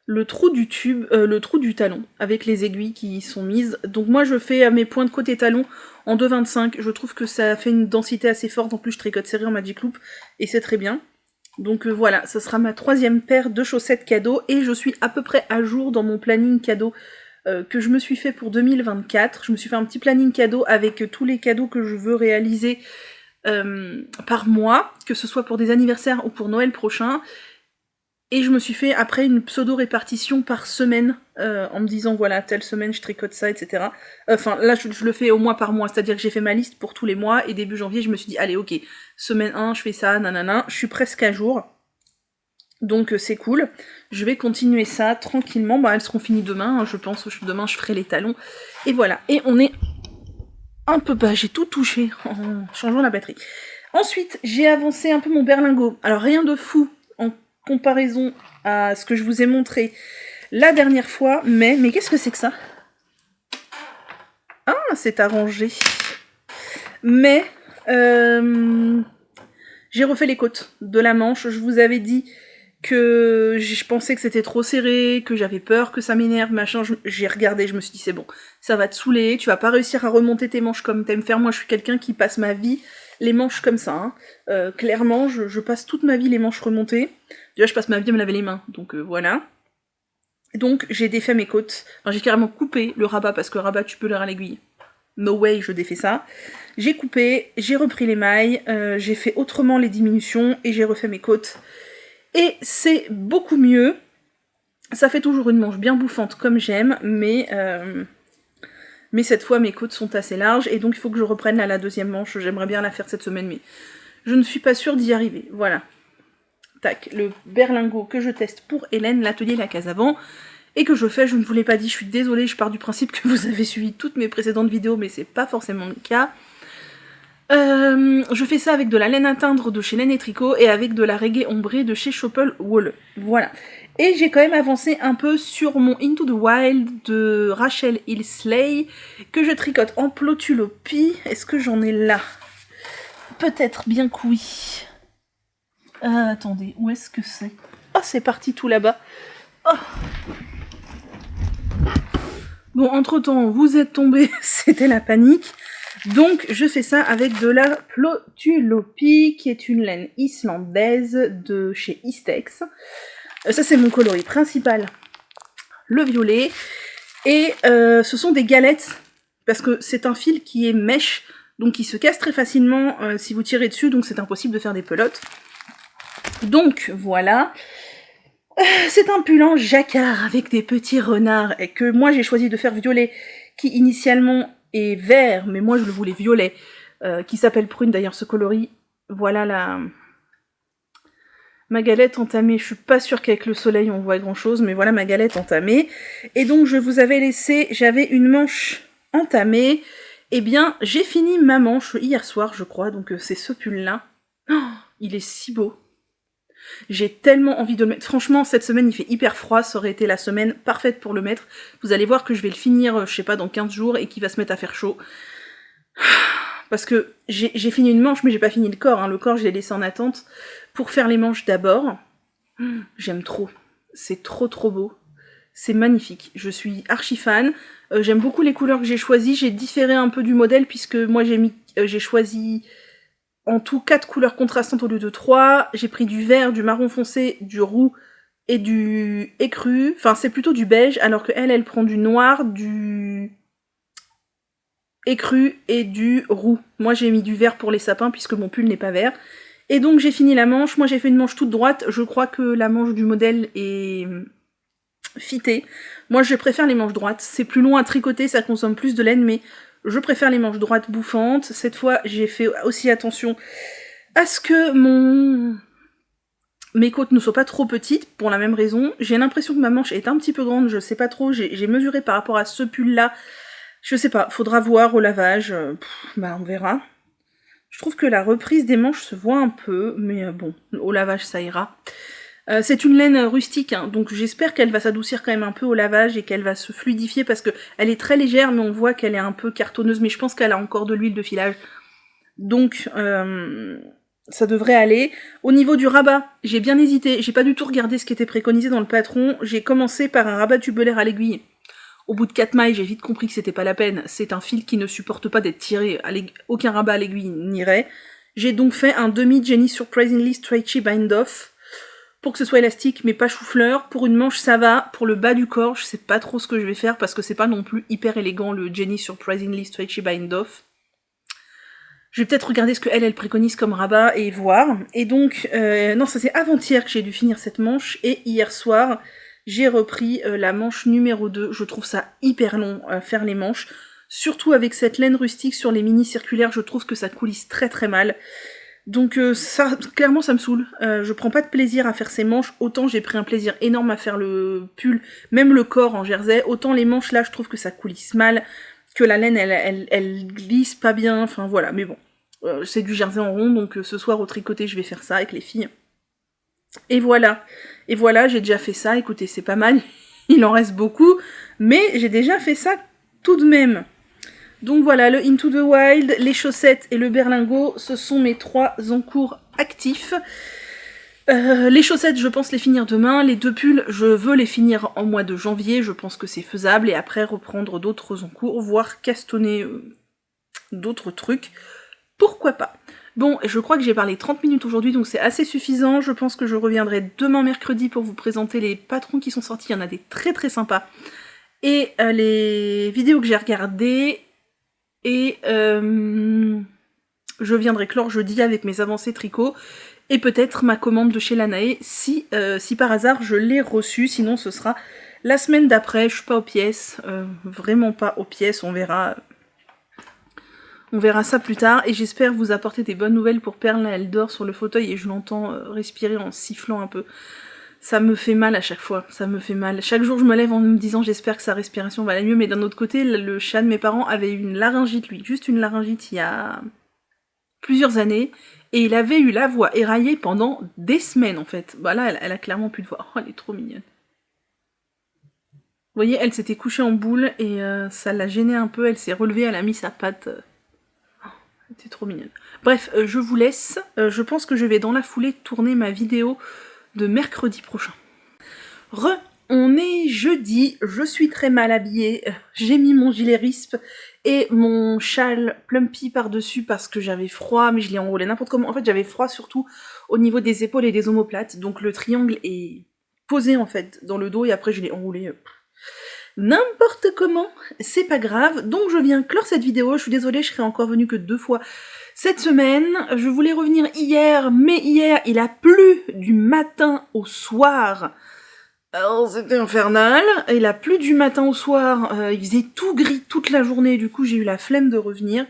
le trou du tube, le trou du talon, avec les aiguilles qui y sont mises. Donc moi je fais mes points de côté talon en 2,25, je trouve que ça fait une densité assez forte, en plus je tricote serré en Magic Loop, et c'est très bien. Donc voilà, ça sera ma 3e paire de chaussettes cadeaux, et je suis à peu près à jour dans mon planning cadeau que je me suis fait pour 2024. Je me suis fait un petit planning cadeau avec tous les cadeaux que je veux réaliser par mois, que ce soit pour des anniversaires ou pour Noël prochain. Et je me suis fait après une pseudo-répartition par semaine, en me disant voilà, telle semaine je tricote ça, etc. Enfin là je le fais au mois par mois, c'est-à-dire que j'ai fait ma liste pour tous les mois, et début janvier je me suis dit allez ok, semaine 1 je fais ça, nanana, je suis presque à jour. Donc c'est cool, je vais continuer ça tranquillement, bah elles seront finies demain, hein, je pense, demain je ferai les talons. Et voilà, et on est un peu bas, j'ai tout touché en changeant la batterie. Ensuite, j'ai avancé un peu mon berlingot, alors rien de fou en comparaison à ce que je vous ai montré la dernière fois, mais qu'est-ce que c'est que ça? Ah, c'est arrangé. Mais j'ai refait les côtes de la manche. Je vous avais dit que je pensais que c'était trop serré, que j'avais peur que ça m'énerve, machin. J'ai regardé, je me suis dit c'est bon, ça va te saouler, tu vas pas réussir à remonter tes manches comme t'aimes faire. Moi je suis quelqu'un qui passe ma vie les manches comme ça, hein. Clairement, je passe toute ma vie les manches remontées. Déjà, je passe ma vie à me laver les mains, donc voilà. Donc, j'ai défait mes côtes. Enfin, j'ai carrément coupé le rabat, parce que le rabat, tu peux le à l'aiguille. No way, je défais ça. J'ai coupé, j'ai repris les mailles, j'ai fait autrement les diminutions, et j'ai refait mes côtes. Et c'est beaucoup mieux. Ça fait toujours une manche bien bouffante, comme j'aime, mais cette fois mes côtes sont assez larges, et donc il faut que je reprenne là la 2e manche. J'aimerais bien la faire cette semaine, mais je ne suis pas sûre d'y arriver. Voilà. Tac, le berlingot que je teste pour Hélène, l'atelier La Case Avant, et que je fais, je ne vous l'ai pas dit, je suis désolée, je pars du principe que vous avez suivi toutes mes précédentes vidéos, mais c'est pas forcément le cas. Je fais ça avec de la laine à teindre de chez Laine et Tricot, et avec de la reggae ombrée de chez Choppel Wool. Voilà. Et j'ai quand même avancé un peu sur mon Into the Wild de Rachel Ilsley, que je tricote en plotulopie. Est-ce que j'en ai là? Peut-être bien que oui. Attendez, où est-ce que c'est? Oh, c'est parti tout là-bas. Oh. Bon, entre-temps, vous êtes tombés, c'était la panique. Donc, je fais ça avec de la plotulopie, qui est une laine islandaise de chez Istex. Ça, c'est mon coloris principal, le violet. Et ce sont des galettes, parce que c'est un fil qui est mèche, donc qui se casse très facilement si vous tirez dessus, donc c'est impossible de faire des pelotes. Donc, voilà. C'est un pull en jacquard avec des petits renards, et que moi j'ai choisi de faire violet, qui initialement est vert, mais moi je le voulais violet, qui s'appelle prune d'ailleurs ce coloris. Voilà ma galette entamée. Je suis pas sûre qu'avec le soleil on voit grand chose, mais voilà ma galette entamée. Et donc je vous avais laissé, j'avais une manche entamée, et bien j'ai fini ma manche hier soir je crois, donc c'est ce pull là. Oh, il est si beau. J'ai tellement envie de le mettre. Franchement, cette semaine, il fait hyper froid. Ça aurait été la semaine parfaite pour le mettre. Vous allez voir que je vais le finir, je sais pas, dans 15 jours et qu'il va se mettre à faire chaud. Parce que j'ai fini une manche, mais j'ai pas fini le corps. Hein. Le corps, je l'ai laissé en attente pour faire les manches d'abord. J'aime trop. C'est trop beau. C'est magnifique. Je suis archi fan. J'aime beaucoup les couleurs que j'ai choisies. J'ai différé un peu du modèle puisque moi, j'ai choisi... en tout 4 couleurs contrastantes au lieu de 3, j'ai pris du vert, du marron foncé, du roux et du écru, enfin c'est plutôt du beige, alors que elle prend du noir, du écru et du roux. Moi j'ai mis du vert pour les sapins puisque mon pull n'est pas vert. Et donc j'ai fini la manche, moi j'ai fait une manche toute droite, je crois que la manche du modèle est fitée. Moi je préfère les manches droites, c'est plus long à tricoter, ça consomme plus de laine, mais... je préfère les manches droites bouffantes. Cette fois, j'ai fait aussi attention à ce que mes côtes ne soient pas trop petites, pour la même raison. J'ai l'impression que ma manche est un petit peu grande, je sais pas trop. J'ai mesuré par rapport à ce pull-là. Je sais pas, faudra voir au lavage. On verra. Je trouve que la reprise des manches se voit un peu, mais bon, au lavage ça ira. C'est une laine rustique, hein, donc j'espère qu'elle va s'adoucir quand même un peu au lavage et qu'elle va se fluidifier parce que elle est très légère, mais on voit qu'elle est un peu cartonneuse, mais je pense qu'elle a encore de l'huile de filage. Donc ça devrait aller. Au niveau du rabat, j'ai bien hésité, j'ai pas du tout regardé ce qui était préconisé dans le patron, j'ai commencé par un rabat tubulaire à l'aiguille. Au bout de 4 mailles, j'ai vite compris que c'était pas la peine, c'est un fil qui ne supporte pas d'être tiré, aucun rabat à l'aiguille n'irait. J'ai donc fait un demi Jenny Surprisingly Stretchy Bind-Off, pour que ce soit élastique, mais pas chou-fleur. Pour une manche, ça va. Pour le bas du corps, je sais pas trop ce que je vais faire, parce que c'est pas non plus hyper élégant, le Jenny Surprisingly Stretchy Bind-Off. Je vais peut-être regarder ce qu'elle préconise comme rabat et voir. Et donc, non, ça c'est avant-hier que j'ai dû finir cette manche, et hier soir, j'ai repris la manche numéro 2. Je trouve ça hyper long à faire les manches. Surtout avec cette laine rustique sur les mini circulaires, je trouve que ça coulisse très très mal. Donc ça, clairement ça me saoule, je prends pas de plaisir à faire ces manches, autant j'ai pris un plaisir énorme à faire le pull, même le corps en jersey, autant les manches là je trouve que ça coulisse mal, que la laine elle glisse pas bien, enfin voilà, mais bon, c'est du jersey en rond, donc ce soir au tricoté je vais faire ça avec les filles. Et voilà, j'ai déjà fait ça, écoutez c'est pas mal, il en reste beaucoup, mais j'ai déjà fait ça tout de même. Donc voilà, le Into the Wild, les chaussettes et le berlingot, ce sont mes 3 encours actifs. Les chaussettes, je pense les finir demain. Les 2 pulls, je veux les finir en mois de janvier. Je pense que c'est faisable. Et après, reprendre d'autres encours, voire castonner d'autres trucs. Pourquoi pas? Bon, je crois que j'ai parlé 30 minutes aujourd'hui, donc c'est assez suffisant. Je pense que je reviendrai demain mercredi pour vous présenter les patrons qui sont sortis. Il y en a des très très sympas. Et les vidéos que j'ai regardées. Et je viendrai clore jeudi avec mes avancées tricot et peut-être ma commande de chez Lanae si par hasard je l'ai reçue, sinon ce sera la semaine d'après. Je suis pas aux pièces, vraiment pas aux pièces, on verra ça plus tard et j'espère vous apporter des bonnes nouvelles pour Perle. Elle dort sur le fauteuil et je l'entends respirer en sifflant un peu. Ça me fait mal à chaque fois, ça me fait mal. Chaque jour je me lève en me disant j'espère que sa respiration va aller mieux, mais d'un autre côté, le chat de mes parents avait eu une laryngite, lui, juste une laryngite il y a plusieurs années, et il avait eu la voix éraillée pendant des semaines en fait. Bah là, elle a clairement plus de voix. Oh, elle est trop mignonne. Vous voyez, elle s'était couchée en boule et ça l'a gênée un peu, elle s'est relevée, elle a mis sa patte. Oh, elle était trop mignonne. Bref, je vous laisse. Je pense que je vais dans la foulée tourner ma vidéo de mercredi prochain. On est jeudi, je suis très mal habillée, j'ai mis mon gilet rispe et mon châle plumpy par-dessus parce que j'avais froid, mais je l'ai enroulé n'importe comment. En fait, j'avais froid surtout au niveau des épaules et des omoplates, donc le triangle est posé en fait dans le dos et après je l'ai enroulé n'importe comment, c'est pas grave. Donc je viens clore cette vidéo, je suis désolée, je serai encore venue que 2 fois cette semaine. Je voulais revenir hier, mais hier il a plu du matin au soir. Alors c'était infernal, il a plu du matin au soir, il faisait tout gris toute la journée, du coup j'ai eu la flemme de revenir.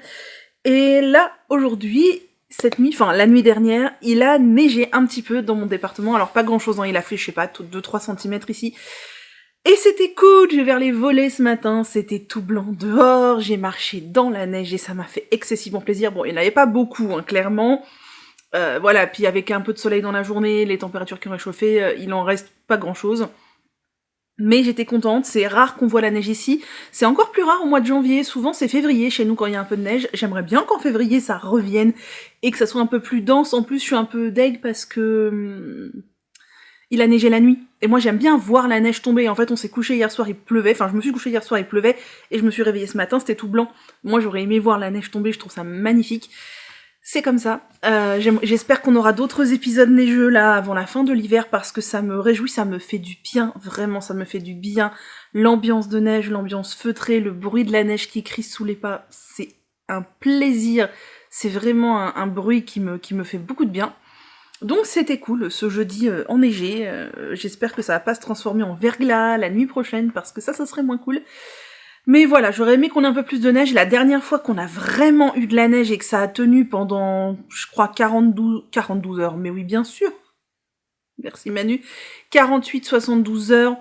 Et là, aujourd'hui, cette nuit, enfin la nuit dernière, il a neigé un petit peu dans mon département, alors pas grand chose, hein, il a fait je sais pas, 2-3 cm ici. Et c'était cool, j'ai vers les volets ce matin, c'était tout blanc dehors, j'ai marché dans la neige et ça m'a fait excessivement plaisir. Bon, il n'y en avait pas beaucoup, hein, clairement. Voilà, puis avec un peu de soleil dans la journée, les températures qui ont réchauffé, il en reste pas grand chose. Mais j'étais contente, c'est rare qu'on voit la neige ici. C'est encore plus rare au mois de janvier, souvent c'est février chez nous quand il y a un peu de neige. J'aimerais bien qu'en février ça revienne et que ça soit un peu plus dense. En plus je suis un peu deg parce que il a neigé la nuit. Et moi j'aime bien voir la neige tomber. En fait on s'est couché hier soir, il pleuvait. Enfin je me suis couché hier soir, il pleuvait. Et je me suis réveillée ce matin, c'était tout blanc. Moi j'aurais aimé voir la neige tomber, je trouve ça magnifique. C'est comme ça. J'espère qu'on aura d'autres épisodes neigeux là avant la fin de l'hiver parce que ça me réjouit, ça me fait du bien. Vraiment ça me fait du bien. L'ambiance de neige, l'ambiance feutrée, le bruit de la neige qui crie sous les pas. C'est un plaisir. C'est vraiment un bruit qui me fait beaucoup de bien. Donc c'était cool, ce jeudi enneigé. J'espère que ça va pas se transformer en verglas la nuit prochaine, parce que ça serait moins cool. Mais voilà, j'aurais aimé qu'on ait un peu plus de neige. La dernière fois qu'on a vraiment eu de la neige et que ça a tenu pendant, je crois, 42 heures. Mais oui, bien sûr. Merci Manu. 48-72 heures.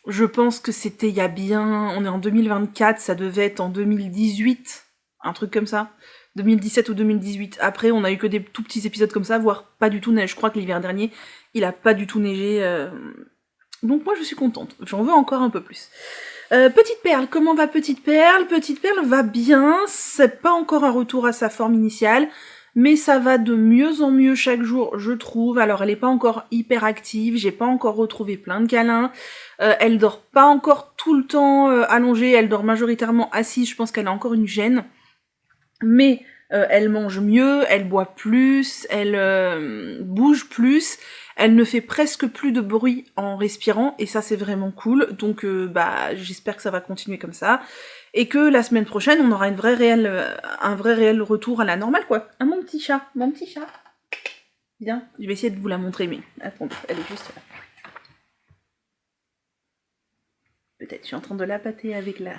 Je pense que c'était il y a bien... On est en 2024, ça devait être en 2018. Un truc comme ça. 2017 ou 2018. Après, on a eu que des tout petits épisodes comme ça, voire pas du tout neige. Je crois que l'hiver dernier, il a pas du tout neigé. Donc moi, je suis contente. J'en veux encore un peu plus. Petite Perle, comment va Petite Perle? Petite Perle va bien, c'est pas encore un retour à sa forme initiale, mais ça va de mieux en mieux chaque jour, je trouve. Alors elle est pas encore hyper active, j'ai pas encore retrouvé plein de câlins, elle dort pas encore tout le temps allongée, elle dort majoritairement assise, je pense qu'elle a encore une gêne, mais elle mange mieux, elle boit plus, elle bouge plus, elle ne fait presque plus de bruit en respirant, et ça c'est vraiment cool, donc j'espère que ça va continuer comme ça, et que la semaine prochaine on aura un vrai réel retour à la normale quoi. Ah mon petit chat. Bien, je vais essayer de vous la montrer, mais attendez, elle est juste là. Peut-être, je suis en train de la pâter avec la...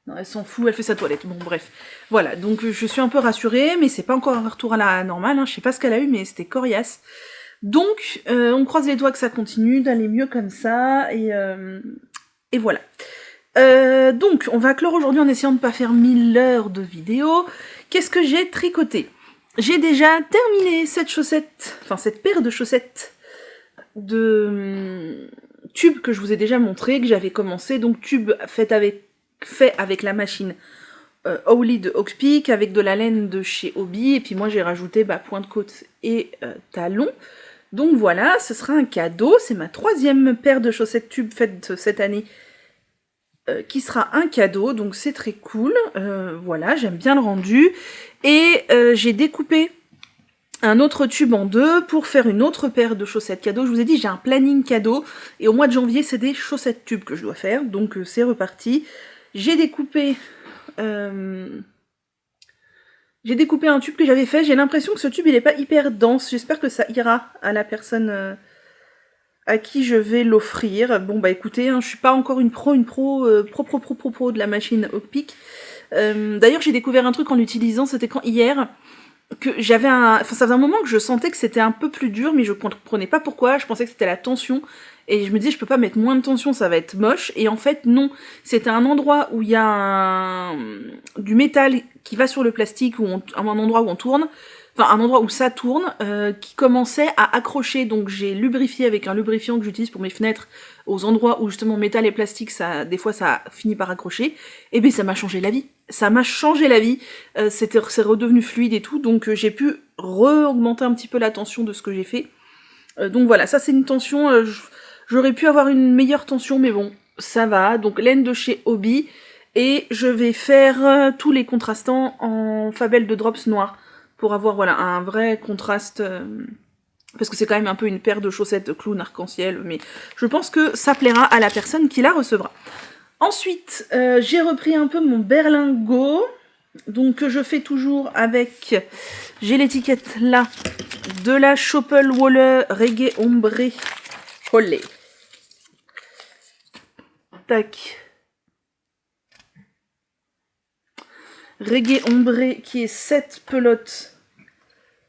Non, elle s'en fout, elle fait sa toilette. Bon, bref. Voilà, donc je suis un peu rassurée, mais c'est pas encore un retour à la normale. Hein. Je sais pas ce qu'elle a eu, mais c'était coriace. Donc, on croise les doigts que ça continue d'aller mieux comme ça, et voilà. Donc, on va clore aujourd'hui en essayant de ne pas faire 1000 heures de vidéo. Qu'est-ce que j'ai tricoté? J'ai déjà terminé cette paire de chaussettes de tubes que je vous ai déjà montré, que j'avais commencé. Donc, tubes fait avec la machine Owly de Hawks Peak, avec de la laine de chez Hobby, et puis moi j'ai rajouté pointe-côte et talons. Donc voilà, ce sera un cadeau, c'est ma 3e paire de chaussettes tubes faites cette année, qui sera un cadeau, donc c'est très cool. Voilà, j'aime bien le rendu, et j'ai découpé un autre tube en deux pour faire une autre paire de chaussettes cadeau. Je vous ai dit, j'ai un planning cadeau, et au mois de janvier, c'est des chaussettes tubes que je dois faire, donc c'est reparti. J'ai découpé un tube que j'avais fait. J'ai l'impression que ce tube, il est pas hyper dense. J'espère que ça ira à la personne à qui je vais l'offrir. Bon, écoutez, hein, je suis pas encore une pro de la machine Hawks Peak. D'ailleurs, j'ai découvert un truc en l'utilisant, c'était quand hier, que j'avais ça faisait un moment que je sentais que c'était un peu plus dur, mais je comprenais pas pourquoi. Je pensais que c'était la tension. Et je me disais, je peux pas mettre moins de tension, ça va être moche. Et en fait, non. C'était un endroit où il y a du métal qui va sur le plastique, un endroit où on tourne, enfin un endroit où ça tourne, qui commençait à accrocher. Donc j'ai lubrifié avec un lubrifiant que j'utilise pour mes fenêtres, aux endroits où justement métal et plastique, des fois ça finit par accrocher. Et bien ça m'a changé la vie. Ça m'a changé la vie. C'est redevenu fluide et tout. Donc j'ai pu augmenter un petit peu la tension de ce que j'ai fait. Donc voilà, ça c'est une tension... J'aurais pu avoir une meilleure tension, mais bon, ça va. Donc laine de chez Hobby, et je vais faire tous les contrastants en Fabelle de drops noirs, pour avoir voilà un vrai contraste, parce que c'est quand même un peu une paire de chaussettes clown arc-en-ciel, mais je pense que ça plaira à la personne qui la recevra. Ensuite, j'ai repris un peu mon berlingot, donc que je fais toujours avec, j'ai l'étiquette là, de la Choppel Waller Reggae Ombré Olé. Tac. Reggae ombré qui est cette pelote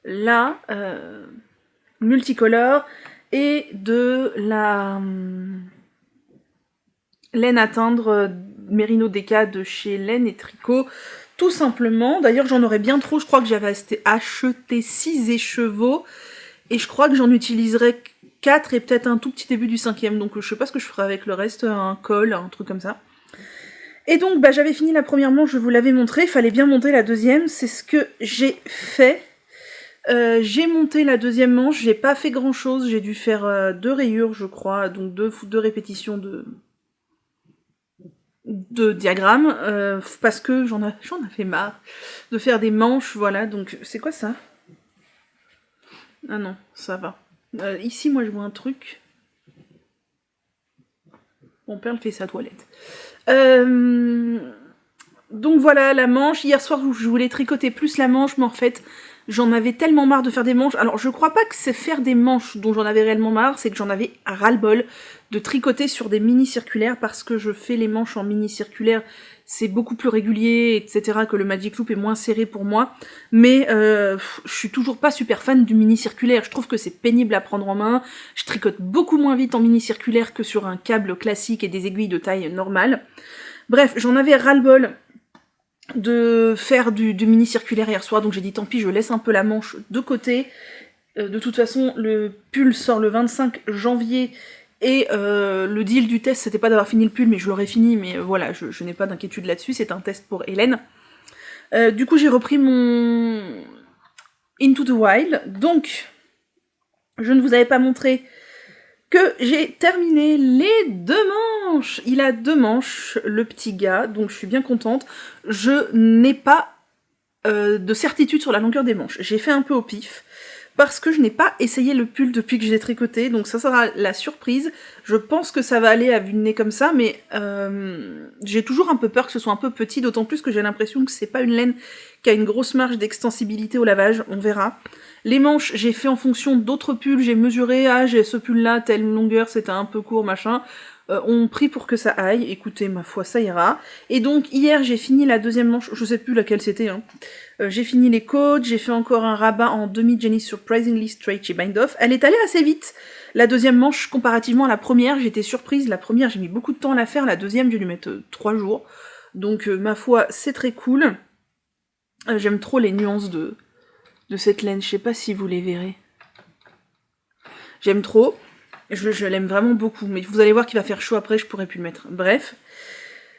là, multicolore, et de la laine à teindre Merino Deca de chez Laine et Tricot, tout simplement. D'ailleurs j'en aurais bien trop, je crois que j'avais acheté 6 écheveaux, et je crois que j'en utiliserai 4 et peut-être un tout petit début du 5e, donc je sais pas ce que je ferai avec le reste, un col, un truc comme ça. Et donc j'avais fini la première manche, je vous l'avais montré, il fallait bien monter la deuxième, c'est ce que j'ai fait. J'ai monté la deuxième manche, j'ai pas fait grand chose, j'ai dû faire 2 rayures je crois, donc 2 répétitions de diagrammes, parce que j'en avais marre de faire des manches, voilà, donc c'est quoi ça? Ah non, ça va. Ici, moi, je vois un truc. Mon père fait sa toilette. Donc voilà, la manche. Hier soir, je voulais tricoter plus la manche, mais en fait, j'en avais tellement marre de faire des manches. Alors, je crois pas que c'est faire des manches dont j'en avais réellement marre, c'est que j'en avais ras-le-bol de tricoter sur des mini-circulaires, parce que je fais les manches en mini-circulaire, c'est beaucoup plus régulier, etc., que le Magic Loop est moins serré pour moi, mais je suis toujours pas super fan du mini-circulaire, je trouve que c'est pénible à prendre en main, je tricote beaucoup moins vite en mini-circulaire que sur un câble classique et des aiguilles de taille normale. Bref, j'en avais ras-le-bol de faire du mini circulaire hier soir, donc j'ai dit tant pis, je laisse un peu la manche de côté. De toute façon, le pull sort le 25 janvier, et le deal du test, c'était pas d'avoir fini le pull, mais je l'aurais fini, mais voilà, je n'ai pas d'inquiétude là-dessus, c'est un test pour Hélène. Du coup, j'ai repris mon Into the Wild, donc je ne vous avais pas montré que j'ai terminé les 2 manches. Il a 2 manches, le petit gars, donc je suis bien contente. Je n'ai pas de certitude sur la longueur des manches. J'ai fait un peu au pif, parce que je n'ai pas essayé le pull depuis que je l'ai tricoté, donc ça sera la surprise. Je pense que ça va aller à vue de nez comme ça, mais j'ai toujours un peu peur que ce soit un peu petit, d'autant plus que j'ai l'impression que c'est pas une laine qui a une grosse marge d'extensibilité au lavage, on verra. Les manches, j'ai fait en fonction d'autres pulls, j'ai mesuré, j'ai ce pull-là, telle longueur, c'était un peu court, machin. On prie pour que ça aille, écoutez, ma foi, ça ira. Et donc, hier, j'ai fini la 2e manche, je sais plus laquelle c'était, hein. J'ai fini les côtes, j'ai fait encore un rabat en demi Jenny Surprisingly Straight chez Bind Off. Elle est allée assez vite, la 2e manche, comparativement à la première, j'étais surprise. La première, j'ai mis beaucoup de temps à la faire, la 2e, j'ai dû mettre 3 jours. Donc, ma foi, c'est très cool. J'aime trop les nuances de cette laine, je sais pas si vous les verrez. J'aime trop, je l'aime vraiment beaucoup, mais vous allez voir qu'il va faire chaud après, je pourrais plus le mettre. Bref,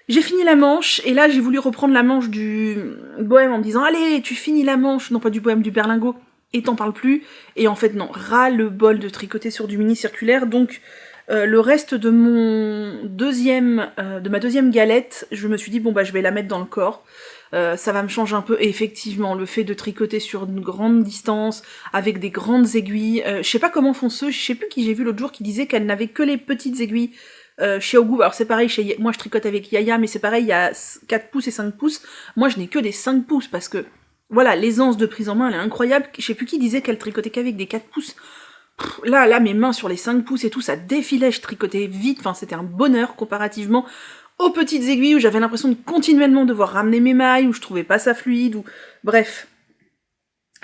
j'ai fini la manche, et là j'ai voulu reprendre la manche du bohème en me disant « Allez, tu finis la manche !» Non, pas du bohème, du berlingot, et t'en parles plus. Et en fait non, ras le bol de tricoter sur du mini circulaire, donc le reste de ma 2e galette, je me suis dit bon bah je vais la mettre dans le corps. Ça va me changer un peu, et effectivement, le fait de tricoter sur une grande distance, avec des grandes aiguilles, je sais pas comment font ceux, je sais plus qui j'ai vu l'autre jour qui disait qu'elle n'avait que les petites aiguilles chez Ogu. Alors c'est pareil, moi je tricote avec Yaya, mais c'est pareil, il y a 4 pouces et 5 pouces, moi je n'ai que des 5 pouces, parce que, voilà, l'aisance de prise en main, elle est incroyable, je sais plus qui disait qu'elle tricotait qu'avec des 4 pouces. Là, mes mains sur les 5 pouces et tout, ça défilait, je tricotais vite, enfin c'était un bonheur comparativement aux petites aiguilles où j'avais l'impression de continuellement devoir ramener mes mailles, où je trouvais pas ça fluide, ou... Bref.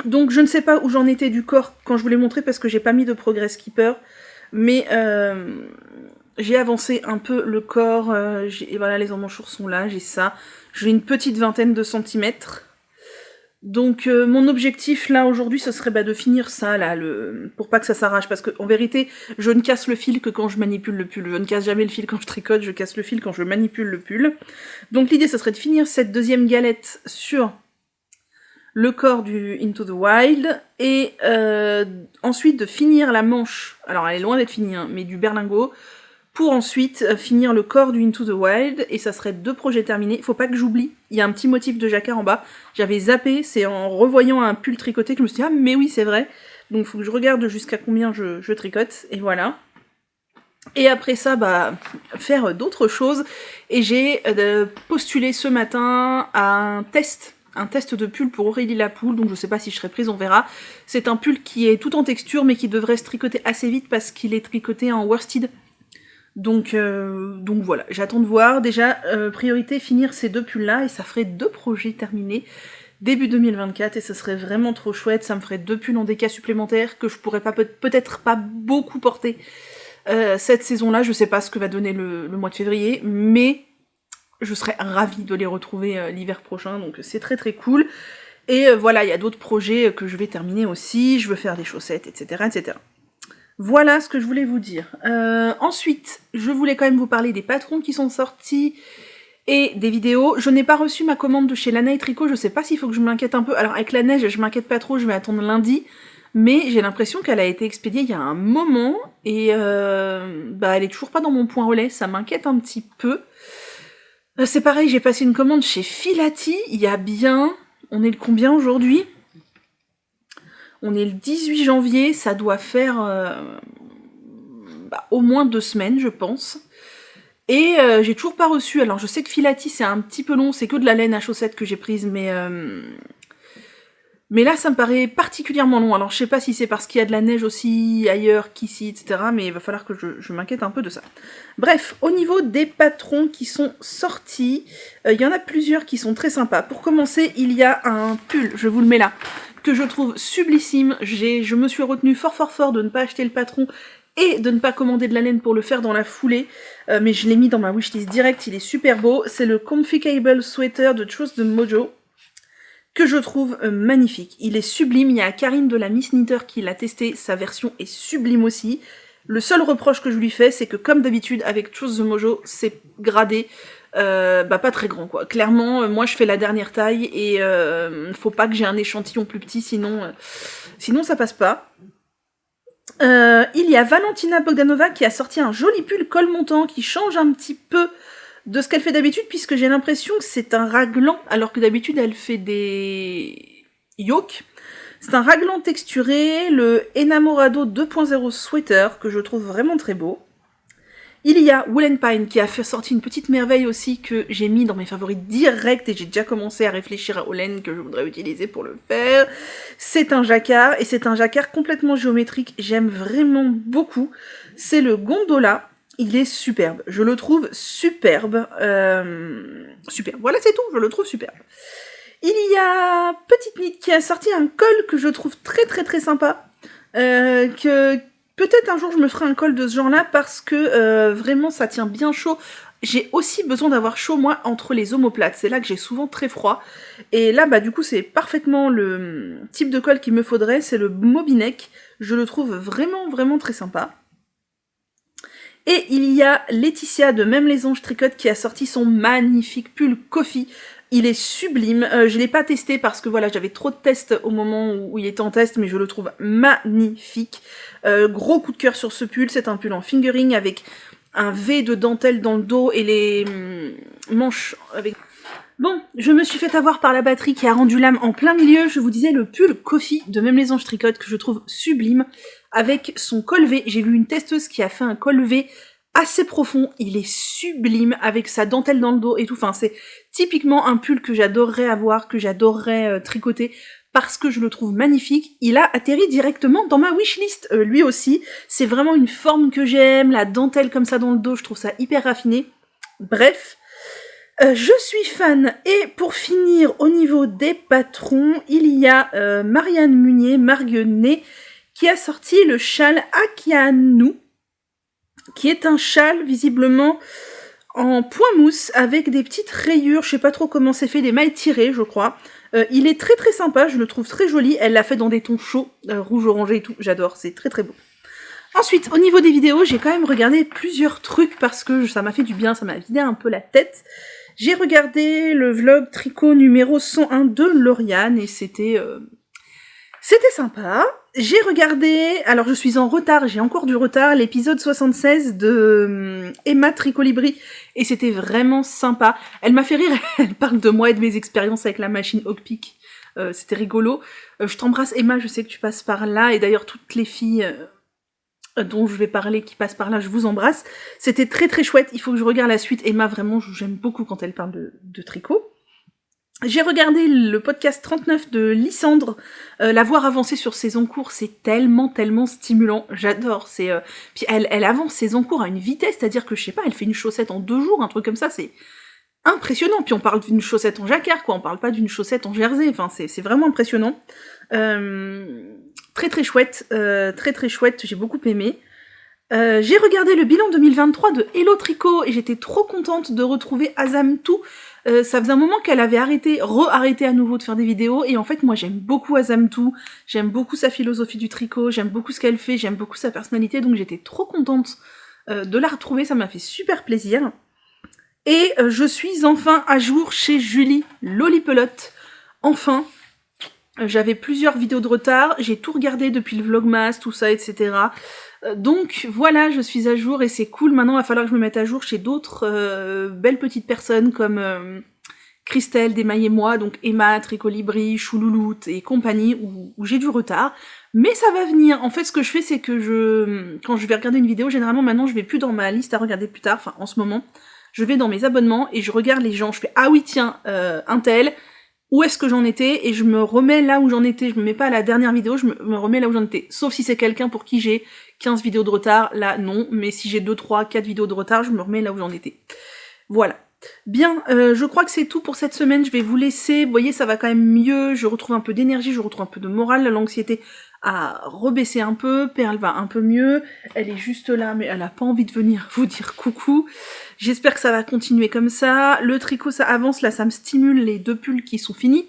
Donc je ne sais pas où j'en étais du corps quand je vous l'ai montré, parce que j'ai pas mis de progress keeper, mais j'ai avancé un peu le corps, et voilà, les emmanchours sont là, j'ai ça, j'ai une petite vingtaine de centimètres. Donc mon objectif là aujourd'hui ce serait de finir ça là, pour pas que ça s'arrache, parce que en vérité je ne casse le fil que quand je manipule le pull, je ne casse jamais le fil quand je tricote, je casse le fil quand je manipule le pull. Donc l'idée ce serait de finir cette 2e galette sur le corps du Into the Wild, et ensuite de finir la manche, alors elle est loin d'être finie hein, mais du berlingot, pour ensuite finir le corps du Into the Wild, et ça serait 2 projets terminés. Faut pas que j'oublie, il y a un petit motif de jacquard en bas, j'avais zappé, c'est en revoyant un pull tricoté que je me suis dit « Ah mais oui c'est vrai !» Donc faut que je regarde jusqu'à combien je tricote, et voilà. Et après ça, faire d'autres choses, et j'ai postulé ce matin à un test de pull pour Aurélie Lapoule, donc je sais pas si je serai prise, on verra. C'est un pull qui est tout en texture, mais qui devrait se tricoter assez vite, parce qu'il est tricoté en worsted. Donc voilà, j'attends de voir. Déjà, priorité, finir ces 2 pulls-là, et ça ferait 2 projets terminés début 2024, et ça serait vraiment trop chouette. Ça me ferait 2 pulls en déca supplémentaires que je pourrais peut-être pas beaucoup porter cette saison-là. Je sais pas ce que va donner le mois de février, mais je serais ravie de les retrouver l'hiver prochain, donc c'est très très cool. Et voilà, il y a d'autres projets que je vais terminer aussi, je veux faire des chaussettes, etc. etc. Voilà ce que je voulais vous dire. Ensuite, je voulais quand même vous parler des patrons qui sont sortis et des vidéos. Je n'ai pas reçu ma commande de chez Lana et Tricot, je sais pas s'il faut que je m'inquiète un peu. Alors avec la neige, je m'inquiète pas trop, je vais attendre lundi, mais j'ai l'impression qu'elle a été expédiée il y a un moment, et elle est toujours pas dans mon point relais, ça m'inquiète un petit peu. C'est pareil, j'ai passé une commande chez Filati, il y a bien... On est le combien aujourd'hui ? On est le 18 janvier, ça doit faire au moins 2 semaines, je pense. Et j'ai toujours pas reçu. Alors je sais que Filati c'est un petit peu long, c'est que de la laine à chaussettes que j'ai prise, mais là ça me paraît particulièrement long. Alors je sais pas si c'est parce qu'il y a de la neige aussi ailleurs qu'ici, etc. Mais il va falloir que je m'inquiète un peu de ça. Bref, au niveau des patrons qui sont sortis, il y en a plusieurs qui sont très sympas. Pour commencer, il y a un pull, je vous le mets là, que je trouve sublissime. Je me suis retenue fort de ne pas acheter le patron, et de ne pas commander de la laine pour le faire dans la foulée, mais je l'ai mis dans ma wishlist direct, il est super beau. C'est le Comfy Sweater de Trust the Mojo, que je trouve magnifique. Il est sublime, il y a Karine de la Miss Knitter qui l'a testé, sa version est sublime aussi. Le seul reproche que je lui fais, c'est que comme d'habitude avec Trust the Mojo, c'est gradé, pas très grand quoi. Clairement, moi je fais la dernière taille et faut pas que j'ai un échantillon plus petit, sinon ça passe pas. Il y a Valentina Bogdanova qui a sorti un joli pull col montant qui change un petit peu de ce qu'elle fait d'habitude, puisque j'ai l'impression que c'est un raglan, alors que d'habitude elle fait des yokes. C'est un raglan texturé, le Enamorado 2.0 Sweater, que je trouve vraiment très beau. Il y a Wool & Pine qui a sorti une petite merveille aussi que j'ai mis dans mes favoris directs et j'ai déjà commencé à réfléchir aux laines que je voudrais utiliser pour le faire. C'est un jacquard et c'est un jacquard complètement géométrique, j'aime vraiment beaucoup. C'est le Gondola, il est superbe, je le trouve superbe. Superbe, voilà c'est tout, je le trouve superbe. Il y a Petite Knit qui a sorti un col que je trouve très sympa, que... Peut-être un jour je me ferai un col de ce genre-là parce que vraiment ça tient bien chaud. J'ai aussi besoin d'avoir chaud moi entre les omoplates, c'est là que j'ai souvent très froid. Et là du coup c'est parfaitement le type de col qu'il me faudrait, c'est le Mobineck. Je le trouve vraiment très sympa. Et il y a Laetitia de Même les Anges Tricote qui a sorti son magnifique pull Coffee. Il est sublime, je l'ai pas testé parce que voilà, j'avais trop de tests au moment où il était en test, mais je le trouve magnifique. Gros coup de cœur sur ce pull, c'est un pull en fingering avec un V de dentelle dans le dos et les manches avec... Bon, je me suis fait avoir par la batterie qui a rendu l'âme en plein milieu, je vous disais le pull Coffee de Même les Anges Tricote que je trouve sublime, avec son col V. J'ai vu une testeuse qui a fait un col V assez profond, il est sublime avec sa dentelle dans le dos et tout, enfin c'est typiquement un pull que j'adorerais avoir, que j'adorerais tricoter parce que je le trouve magnifique. Il a atterri directement dans ma wishlist, lui aussi, c'est vraiment une forme que j'aime, la dentelle comme ça dans le dos, je trouve ça hyper raffiné. Bref, je suis fan. Et pour finir, au niveau des patrons, il y a Marianne Munier, Marguenet, qui a sorti le châle Akianou, qui est un châle visiblement en point mousse avec des petites rayures, je sais pas trop comment c'est fait, des mailles tirées je crois. Il est très sympa, je le trouve très joli, elle l'a fait dans des tons chauds, rouge orangé et tout, j'adore, c'est très beau. Ensuite, au niveau des vidéos, j'ai quand même regardé plusieurs trucs parce que ça m'a fait du bien, ça m'a vidé un peu la tête. J'ai regardé le vlog tricot numéro 101 de Lauriane et c'était sympa. J'ai regardé, alors je suis en retard, j'ai encore du retard, l'épisode 76 de Emma Tricolibri, et c'était vraiment sympa. Elle m'a fait rire, elle parle de moi et de mes expériences avec la machine Hogpick. C'était rigolo. Je t'embrasse Emma, je sais que tu passes par là, et d'ailleurs toutes les filles dont je vais parler qui passent par là, je vous embrasse. C'était très chouette, il faut que je regarde la suite. Emma, vraiment, j'aime beaucoup quand elle parle de tricot. J'ai regardé le podcast 39 de Lysandre, la voir avancer sur ses encours, c'est tellement stimulant, j'adore, puis elle avance ses encours à une vitesse, c'est-à-dire que je sais pas, elle fait une chaussette en 2 jours, un truc comme ça, c'est impressionnant, puis on parle d'une chaussette en jacquard, quoi, on parle pas d'une chaussette en jersey, enfin c'est vraiment impressionnant. Très chouette, très chouette, j'ai beaucoup aimé. J'ai regardé le bilan 2023 de Hello Tricot et j'étais trop contente de retrouver Azamtou. Ça faisait un moment qu'elle avait arrêté à nouveau de faire des vidéos et en fait moi j'aime beaucoup Azamtou, j'aime beaucoup sa philosophie du tricot, j'aime beaucoup ce qu'elle fait, j'aime beaucoup sa personnalité, donc j'étais trop contente de la retrouver, ça m'a fait super plaisir. Et je suis enfin à jour chez Julie Lolipelote, enfin. J'avais plusieurs vidéos de retard, j'ai tout regardé depuis le Vlogmas, tout ça, etc. Donc voilà, je suis à jour et c'est cool. Maintenant, il va falloir que je me mette à jour chez d'autres belles petites personnes comme Christelle, Desmailles-et-moi, donc Emma, Tricolibri, Choulouloute et compagnie, où j'ai du retard. Mais ça va venir. En fait, ce que je fais, c'est que quand je vais regarder une vidéo, généralement maintenant, je vais plus dans ma liste à regarder plus tard, enfin en ce moment, je vais dans mes abonnements et je regarde les gens. Je fais « Ah oui, tiens, un tel ». Où est-ce que j'en étais, et je me remets là où j'en étais, je me mets pas à la dernière vidéo, je me remets là où j'en étais. Sauf si c'est quelqu'un pour qui j'ai 15 vidéos de retard, là non, mais si j'ai 2, 3, 4 vidéos de retard, je me remets là où j'en étais. Voilà. Bien, je crois que c'est tout pour cette semaine, je vais vous laisser, vous voyez ça va quand même mieux, je retrouve un peu d'énergie, je retrouve un peu de morale, l'anxiété à rebaisser un peu, Perle va un peu mieux, elle est juste là, mais elle a pas envie de venir vous dire coucou. J'espère que ça va continuer comme ça. Le tricot, ça avance, là, ça me stimule les 2 pulls qui sont finis.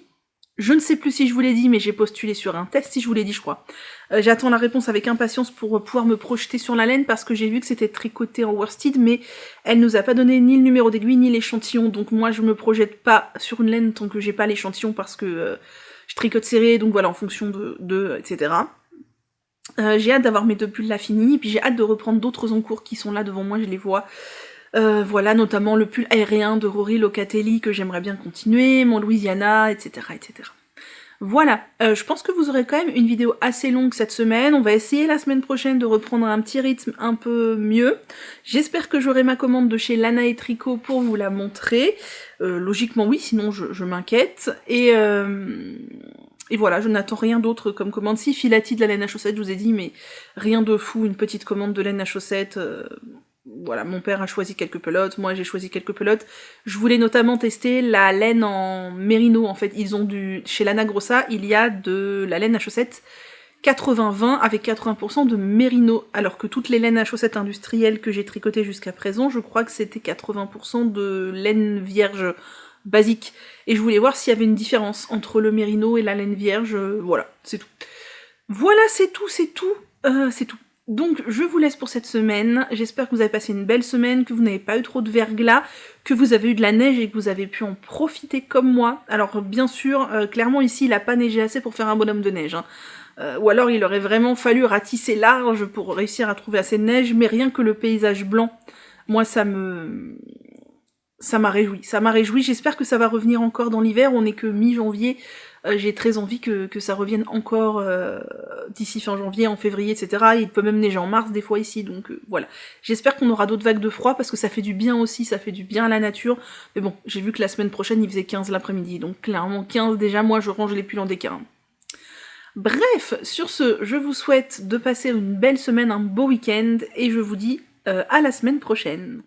Je ne sais plus si je vous l'ai dit, mais j'ai postulé sur un test, si je vous l'ai dit, je crois. J'attends la réponse avec impatience pour pouvoir me projeter sur la laine, parce que j'ai vu que c'était tricoté en worsted, mais elle nous a pas donné ni le numéro d'aiguille, ni l'échantillon, donc moi je me projette pas sur une laine tant que j'ai pas l'échantillon, parce que je tricote serré, donc voilà, en fonction etc. J'ai hâte d'avoir mes 2 pulls là finis, et puis j'ai hâte de reprendre d'autres en cours qui sont là devant moi, je les vois. Voilà, notamment le pull aérien de Rory Locatelli que j'aimerais bien continuer, mon Louisiana, etc. etc. Voilà, je pense que vous aurez quand même une vidéo assez longue cette semaine. On va essayer la semaine prochaine de reprendre un petit rythme un peu mieux. J'espère que j'aurai ma commande de chez Lana et Tricot pour vous la montrer. Logiquement oui, sinon je m'inquiète. Et voilà, je n'attends rien d'autre comme commande. Si, Filati de la laine à chaussettes, je vous ai dit, mais rien de fou, une petite commande de laine à chaussettes. Voilà, mon père a choisi quelques pelotes, moi j'ai choisi quelques pelotes. Je voulais notamment tester la laine en mérino, en fait. Ils ont chez Lana Grossa, il y a de la laine à chaussettes 80-20 avec 80% de mérino, alors que toutes les laines à chaussettes industrielles que j'ai tricotées jusqu'à présent, je crois que c'était 80% de laine vierge basique. Et je voulais voir s'il y avait une différence entre le mérino et la laine vierge, voilà, c'est tout. Voilà, c'est tout. Donc je vous laisse pour cette semaine, j'espère que vous avez passé une belle semaine, que vous n'avez pas eu trop de verglas, que vous avez eu de la neige et que vous avez pu en profiter comme moi. Alors bien sûr, clairement ici il a pas neigé assez pour faire un bonhomme de neige, hein. Ou alors il aurait vraiment fallu ratisser large pour réussir à trouver assez de neige, mais rien que le paysage blanc, moi ça m'a réjoui, j'espère que ça va revenir encore dans l'hiver, on n'est que mi-janvier, j'ai très envie que ça revienne encore d'ici fin janvier, en février, etc. Il peut même neiger en mars des fois ici, donc voilà. J'espère qu'on aura d'autres vagues de froid, parce que ça fait du bien aussi, ça fait du bien à la nature. Mais bon, j'ai vu que la semaine prochaine il faisait 15 l'après-midi, donc clairement 15 déjà, moi je range les pulls en décalin. Bref, sur ce, je vous souhaite de passer une belle semaine, un beau week-end, et je vous dis à la semaine prochaine.